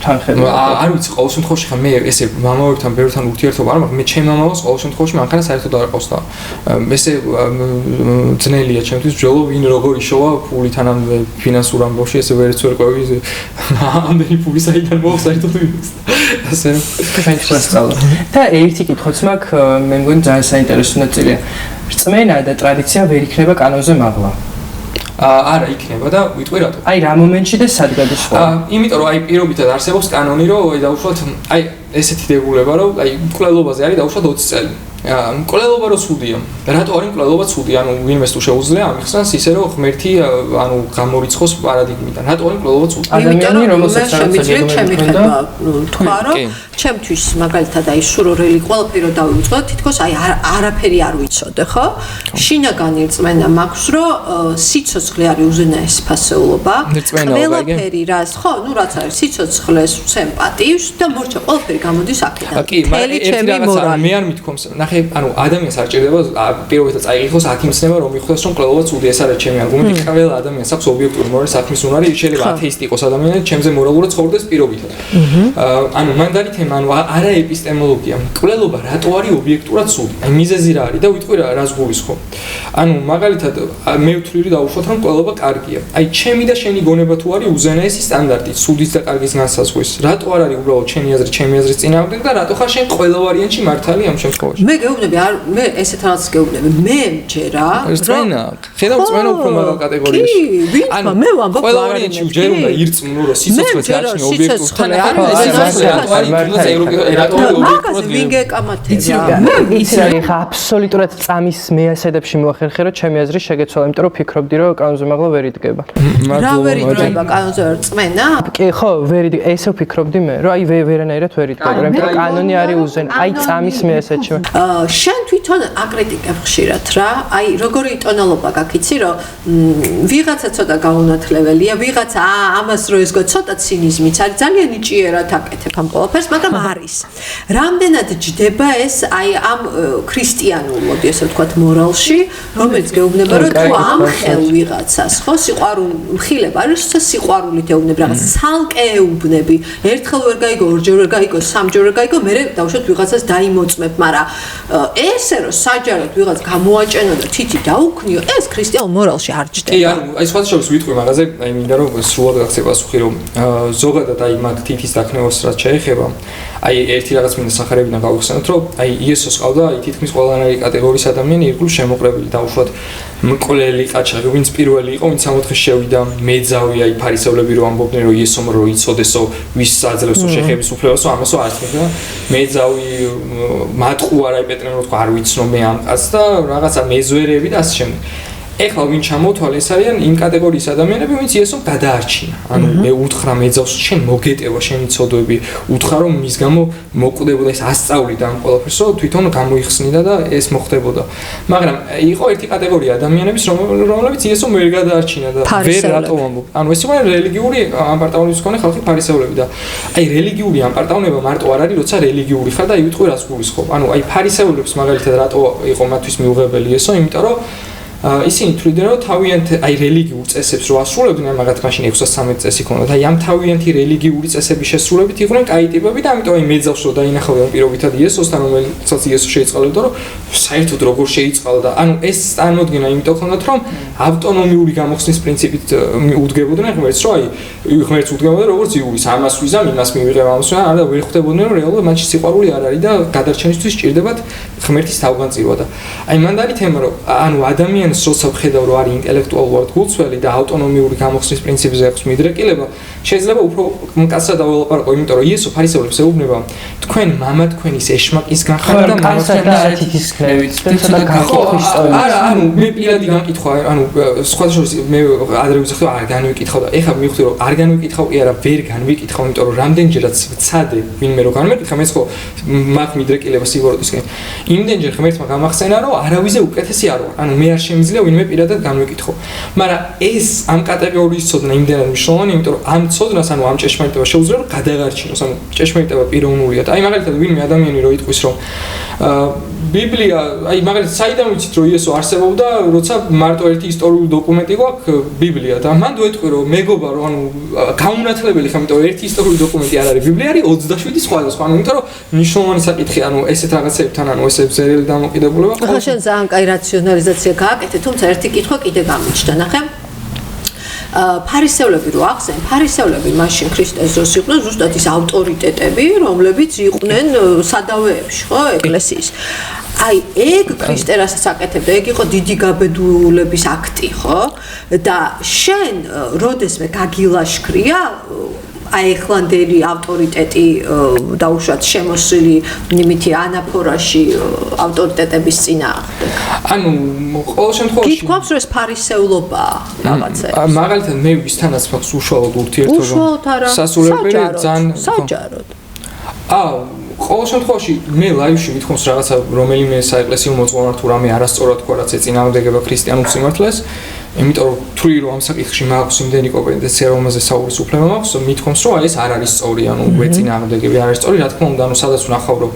თანხები არ ვიცი ყოველ შემთხვევაში ხა მე ესე მამაებთან ბევრთან ურთიერთობა არ მაქვს მე ჩემ მამაოს ყოველ შემთხვევაში მანქანა საერთოდ არ ყავს და ესე ძნელია ჩემთვის ბრძოლო ვინ როგორ იშოვა ფულით ან ფინანსურ ამბავში ესე ვერც ვერ ყვევი ამდენი ფული საიდან მოაქვს საერთოდ ვინც ასე ჩვენ შესწავლოთ და ერთი კითხვაც მაქვს მე მგონი ძალიან საინტერესო ნაწილია რწმენა და ტრადიცია ვერ იქნება კანონზე მაღლა არა იქნება და ვიტყვი რატო აი რა მომენტში და სად გადასვლა იმიტომ რომ აი პირობითად არსებობს კანონი რომ აი დაუშვათ აი ესეთი დებულება რომ აი მკვლელობაზე არის დაუშვათ 20 წელი მკვლელობა რო ცუდია რატო არის მკვლელობა ცუდი ანუ ვინმეს თუ შეუძლია ამიხსნას ისე რომ ღმერთი ანუ გამორიცხოს პარადიგმიდან რატო არის მკვლელობა ცუდი ადამიანი რომელსაც შემიძლია ჩემი ხედვა თქვა რომ ჩემთვის მაგალითად აი სურორელი ყველაფერი დავიწყო თითქოს აი არაფერი არ ვიცოდე ხო შინაგანი რწმენა მაქვს რომ სიცოცხლე არის უზენაესი ფასეულობა ყველაფერი რას ხო ნუ რაც არის სიცოცხლეს ვცემ პატივს და მორჩა ყველაფერი გამოდის აქედან. კი, მაგრამ ერთი რაღაცა მე არ მithქვამს. ნახე, ანუ ადამიანს არ ჭირდება პირობითად წაიღოს 10 მცნება რომ მიხვდეს რომ კვლევა ცუდი ეს არის ჩემი არგუმენტი. ყველა ადამიანს აქვს ობიექტური მორალი საქმის უნარი, შეიძლება ათეისტი იყოს ადამიანი, ჩემზე მორალურად ცხოვრდეს პირობითად. ანუ მანდარი თემა, ანუ არა ეპისტემოლოგია. კვლევა რატო არის ობიექტურად ცუდი? აი მიზეზი რა არის და ვიტყვი რას გულისხმობ. ანუ მაგალითად მე ვთვლი დავუშვათ რომ კვლევა კარგია. აი ჩემი და შენი გონება თუ არის უზენაესი სტანდარტი, ცუდის და კარგის განსაზღვრის. რატო არ არის უბრალოდ ჩემი აზრი, ჩემი აზრის წინააღმდეგ და რატო ხარ შენ ყველა ვარიანტში მართალი ამ შემთხვევაში? მე გეუბნები, მე ესეთ რაღაცას გეუბნები. მე მჯერა წვენა, ხედავ წვენა უფრო მაგალ კატეგორიაში. ანუ მე ვამბობ ყველა ვარიანტში ჯერ უნდა ირწმუნო რომ სიცოცხლე გაჩნი ობიექტურთან არის მაგაზე ვინ გეკამათება? მე იცი რა ხა აბსოლუტურად წამის მეასედებში მოახერხე რომ ჩემი აზრი შეგეცვალა, იმიტომ რომ ფიქრობდი რომ კანონზე მაღლა ვერ იდგება. რა ვერ იდგება კანონზე წმენა? კი ხო, ვერ იდგება, ესე ვფიქრობდი მე, რომ აი ვერანაირად ვერ იდგება, იმიტომ რომ კანონი არის უზენ, აი წამის მეასედში. შენ თვითონ აკრიტიკებ ხშირად რა, აი როგორი ტონალობა გაქვს, იცი რომ ვიღაცა ცოტა გაუნათლებელია, ვიღაცა ამას რო ეს ცოტა ცინიზმიც არის, ძალიან იჭიერად აკეთებ ამ ყველაფერს, მაგრამ არის. რამდენად ჯდება ეს აი ამ ქრისტიანულ, მოდი ასე ვთქვათ, მორალში, რომელიც გეუბნება რომ თუ ამხელ ვიღაცას, ხო, სიყვარული მხილება არის, სიყვარულით ეუბნები რაღაც, ცალკე ეუბნები, ერთხელ ვერ გაიგო, ორჯერ ვერ გაიგო, სამჯერ ვერ გაიგო, მერე დავუშვათ ვიღაცას დაიმოწმებ, მაგრამ ესე რომ საჯაროდ ვიღაც გამოაჭენო და თითი დაუქნიო, ეს ქრისტიანულ მორალში არ ჯდება. კი, ანუ აი სხვა შორის ვიტყვი მაგაზე, აი მინდა რომ სრულად გახსნე პასუხი, რომ ზოგადად აი მაგ თითის დაქნევას რაც შეეხება, აი ერთი რაღაც მინდა სახარებიდან გავიხსენოთ, რომ აი იესოს ყავდა აი თითქმის ყველანაირი კატეგორიის ადამიანი ირგვლივ შემოყრებილი, დაუშვათ მკვლელი ყაჩაღი, ვინც პირველი იყო, ვინც 60-ში შევიდა, მეძავი, აი ფარისევლები რო ამბობდნენ, რომ იესომ რო იცოდესო, ვის აძლევსო შეხების უფლებასო, ამასო არ თქმა, მეძავი მატყუარა პეტრე რო თქვა, არ ვიცნო მე ამ კაცს და რაღაცა მეზვერები და ასე შემდეგ. ეხლა ვინ ჩამოთვალე ეს არიან იმ კატეგორიის ადამიანები, ვინც იესომ გადაარჩინა. ანუ მე უთხრა მეძავს, შენ მოგეტევა შენი ცოდვები, უთხრა რომ მის გამო მოკვდებოდა ეს ასწავლიდა ამ ყველაფერს, რომ თვითონ გამოიხსნიდა და ეს მოხდებოდა. მაგრამ იყო ერთი კატეგორია ადამიანების, რომლებიც იესომ ვერ გადაარჩინა და ვერ რატო ამბობ. ანუ ეს იყო რელიგიური ამპარტავნების მქონე ხალხი ფარისევლები და აი რელიგიური ამპარტავნება მარტო არ არის, როცა რელიგიური ხარ და აი ვიტყვი რას გულისხმობ. ანუ აი ფარისევლებს მაგალითად რატო იყო მათთვის მიუღებელი ესო, იმიტომ რომ ისინი თვლიდნენ რომ თავიანთ აი რელიგიურ წესებს რო ასრულებდნენ, მაგათ მაშინ 613 წესი ქონდათ. აი ამ თავიანთი რელიგიური წესების შესრულებით იყვნენ კაი ტიპები და ამიტომ აი მეძავს რო დაინახავდნენ პირობითად იესოსთან, რომელსაც იესო შეიწყალებდა, რომ საერთოდ როგორ შეიწყალა და ანუ ეს წარმოდგენა იმიტომ ქონდათ, რომ ავტონომიური გამოხსნის პრინციპით უდგებოდნენ ღმერთს, რომ აი ღმერთს უდგებოდნენ როგორც იურის, ამას ვიზამ, იმას მივიღებ, ამას არა ვერ ხვდებოდნენ, რომ რეალურად მათში სიყვარული არ არის და გადარჩენისთვის სჭირდებათ ღმერთის თავგანწირვა და აი მანდ არის თემა, რომ ანუ ადამიანს როცა ვხედავ რომ არის ინტელექტუალურად გულწრფელი და ავტონომიური გამოხსნის პრინციპზე აქვს მიდრეკილება, შეიძლება უფრო მკაცრად დაველაპარაკო, იმიტომ რომ იესო ფარისევლებს ეუბნება, თქვენ მამა თქვენის ეშმაკისგან ხართ და მამა თქვენის ეთიკისგან. არა, ანუ მე პირადი განკითხვა, ანუ სხვა შორის მე ადრე ვიზახავ არ განვიკითხავ და ეხლა მივხვდი რომ არ განვიკითხავ, კი არა, ვერ განვიკითხავ, იმიტომ რომ რამდენჯერაც ვცადე ვინმე რო განვიკითხა, მე ხო მაგ მიდრეკილება სიგოროდისკენ. იმდენჯერ ღმერთმა გამახსენა რომ არავიზე უკეთესი არ ვარ. ანუ მე არ შემიძლია ვინმე პირადად განვიკითხო. მაგრამ ეს ამ კატეგორიის ცოდნა იმდენად მნიშვნელოვანია, იმიტომ რომ ამ ცოდნას, ანუ ამ ჭეშმარიტებას შეუძლია რომ გადაღარჩინოს, ანუ ჭეშმარიტება პიროვნულია და აი მაგალითად ვინმე ადამიანი რო იტყვის რომ ბიბლია, აი მაგალითად საიდან ვიცით რომ იესო არსებობდა, როცა მარტო ერთი ისტორიული დოკუმენტი გვაქვს ბიბლია და მანდ ვეტყვი რომ მეგობა რომ ანუ გაუნათლებელი ხა, იმიტომ რომ ერთი ისტორიული დოკუმენტი არ არის, ბიბლია არის 27 სხვადასხვა, ანუ იმიტომ რომ მნიშვნელოვანი საკითხი, ანუ ესეთ რაღაცებთან, ანუ ესე ზერელი დამოკიდებულება. ხო, შენ ძალიან კაი რაციონალიზაცია გააკეთე, თუმცა ერთი კითხვა კიდე გამიჩნდა, ნახე. ფარისევლები რო ახსენ, ფარისევლები მაშინ ქრისტეს დროს იყვნენ ზუსტად ის ავტორიტეტები, რომლებიც იყვნენ სადავეებში, ხო, ეკლესიის. აი ეგ ქრისტე რასაც აკეთებდა, ეგ იყო დიდი გაბედულების აქტი, ხო? და შენ როდესმე გაგილაშქრია აი ეხლანდელი ავტორიტეტი დაუშვათ შემოსილი იმითი ანაფორაში ავტორიტეტების წინააღმდეგ. ანუ ყოველ შემთხვევაში გითხოვს რომ ეს ფარისევლობაა რაღაცა. მაგალითად მე ვისთანაც მაქვს უშუალოდ ურთიერთობა. სასულიერებელი ძალიან საჯაროდ. ყოველ შემთხვევაში მე ლაივში ვითხოვს რაღაცა რომელიმე საეკლესიო მოწმობა თუ რამე არასწორად თქვა, რაც ეწინააღმდეგება ქრისტიანულ სიმართლეს. იმიტომ რომ თვლი რომ ამ საკითხში მაქვს იმდენი კომპეტენცია რომელზე საუბრის უფლება მაქვს, მithkoms რომ ეს არ არის სწორი, ანუ გვეწინააღმდეგები არ არის სწორი, რა თქმა უნდა, ანუ სადაც ვნახავ რომ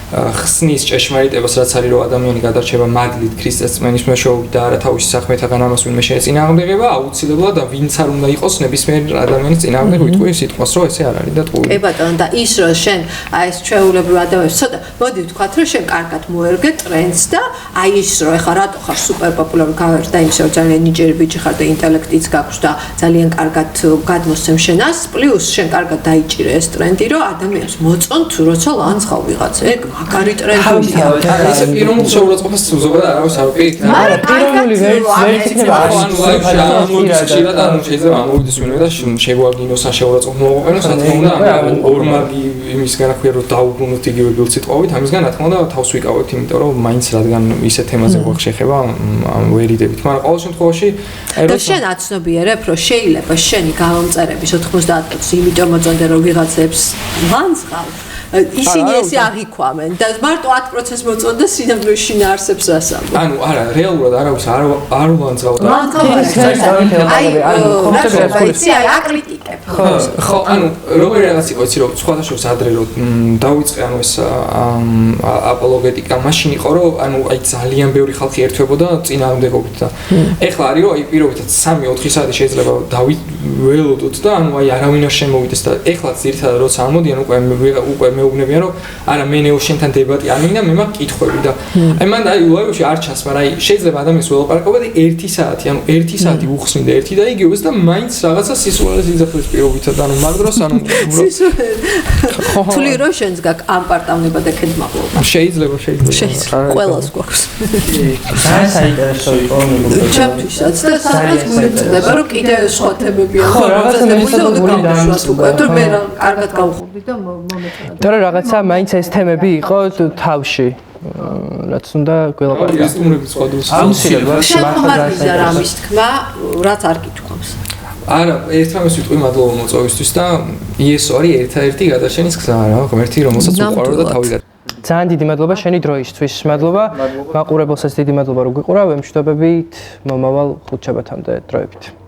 ხსნის ჭეშმარიტებას რაც არის რომ ადამიანი გადარჩება მადლით ქრისტეს წმენის მეშვეობით და არა თავისი საქმეთაგან ამას ვინმე შეეწინააღმდეგება, აუცილებლად და ვინც არ უნდა იყოს ნებისმიერ ადამიანის წინააღმდეგ ვიტყვი სიტყვას რომ ესე არ არის და ტყუილი. კი ბატონო და ის რომ შენ აი ეს ჩვეულებრივ ადამიანს ცოტა მოდი ვთქვათ რომ შენ კარგად მოერგე ტრენდს და აი ის რომ ეხლა რატო ხარ სუპერ პოპულარული გავერდა იმის რომ ძალიან ნიჭიერი ბიჭი ხარ და ინტელექტიც გაქვს და ძალიან კარგად გადმოსცემ შენას პლუს შენ კარგად დაიჭირე ეს ტრენდი რომ ადამიანს მოწონ თუ როცა ლანძღავ ვიღაცა ეგ მაგარი ტრენდია. ეს პიროვნულ შეურაცხყოფას ზოგადად არავის არ ვიყიდ. არა, პიროვნული ვერც იქნება ანუ შეიძლება ამოვიდეს ვინმე და შეგვაგინოს ან შეურაცხყოფა მოაყენოს, რა თქმა უნდა, ორმაგი იმის განახვია რომ დაუბრუნოთ იგივე ბილწიტყვით, ამისგან რა თქმა უნდა თავს ვიკავებთ, იმიტომ რომ მაინც რადგან ისეთ თემაზე გვაქვს შეხება, ვერიდებით, მაგრამ ყოველ შემთხვევაში და შენ აცნობიერებ რომ შეიძლება შენი გამომწერების 90% იმიტომ მოწონდე რომ ვიღაცებს ლანძღავ ისინი ესე აღიქვამენ და მარტო 10% მოწონდა სინამდვილეში შინაარსებს ასამბლე. ანუ არა, რეალურად არავის არ ლანძღავდა. აი აკრიტიკებ. ხო, ანუ როგორი რაღაც იყო, იცი რომ სხვადასხვა ადრე რომ დავიწყე ანუ ეს აპოლოგეტიკა მაშინ იყო რომ ანუ აი ძალიან ბევრი ხალხი ერთვებოდა წინააღმდეგობით და ეხლა არის რომ აი პირობითად 3-4 საათი შეიძლება ველოდოთ და ანუ აი არავინ არ შემოვიდეს და ეხლა ძირითადად როცა ამოდიან უკვე მეუბნებიან რომ არა მე ნეო შენთან დებატი არ მინდა მე მაქვს კითხვები და აი მან აი ლაივში არ ჩანს მაგრამ აი შეიძლება ადამიანს ველაპარაკობა და 1 საათი ანუ 1 საათი უხსნიდა ერთი და იგივეს და მაინც რაღაცა სისულელეს იძახის პირობითად ანუ მაგ დროს ანუ თვლი რომ შენს გაქვს ამ პარტავნება და კეთმაღლობა შეიძლება ყველას გვაქვს საინტერესო იყო ჩემთვისაც და სადაც გვიწდება რომ კიდევ სხვა თემებია ხო რაღაცა მისადებული უკვე თუ მე რა კარგად გავხურდი და მომეწონა და რაღაცა მაინც ეს თემები იყო თავში რაც უნდა გველაპარაკო ისტუმრების სხვა დროს აუცილებლად მართლა ამის თქმა რაც არ გითხოვს არა, ერთმანეთს ვიტყვი მადლობა მოწვევისთვის და იესო არის ერთადერთი გადარჩენის გზა რა, ღმერთი რომელსაც უყვარო და თავი ძალიან დიდი მადლობა შენი დროისთვის. მადლობა მაყურებელსაც დიდი მადლობა რომ გვიყურა. ვემშვიდობებით მომავალ ხუთშაბათამდე დროებით.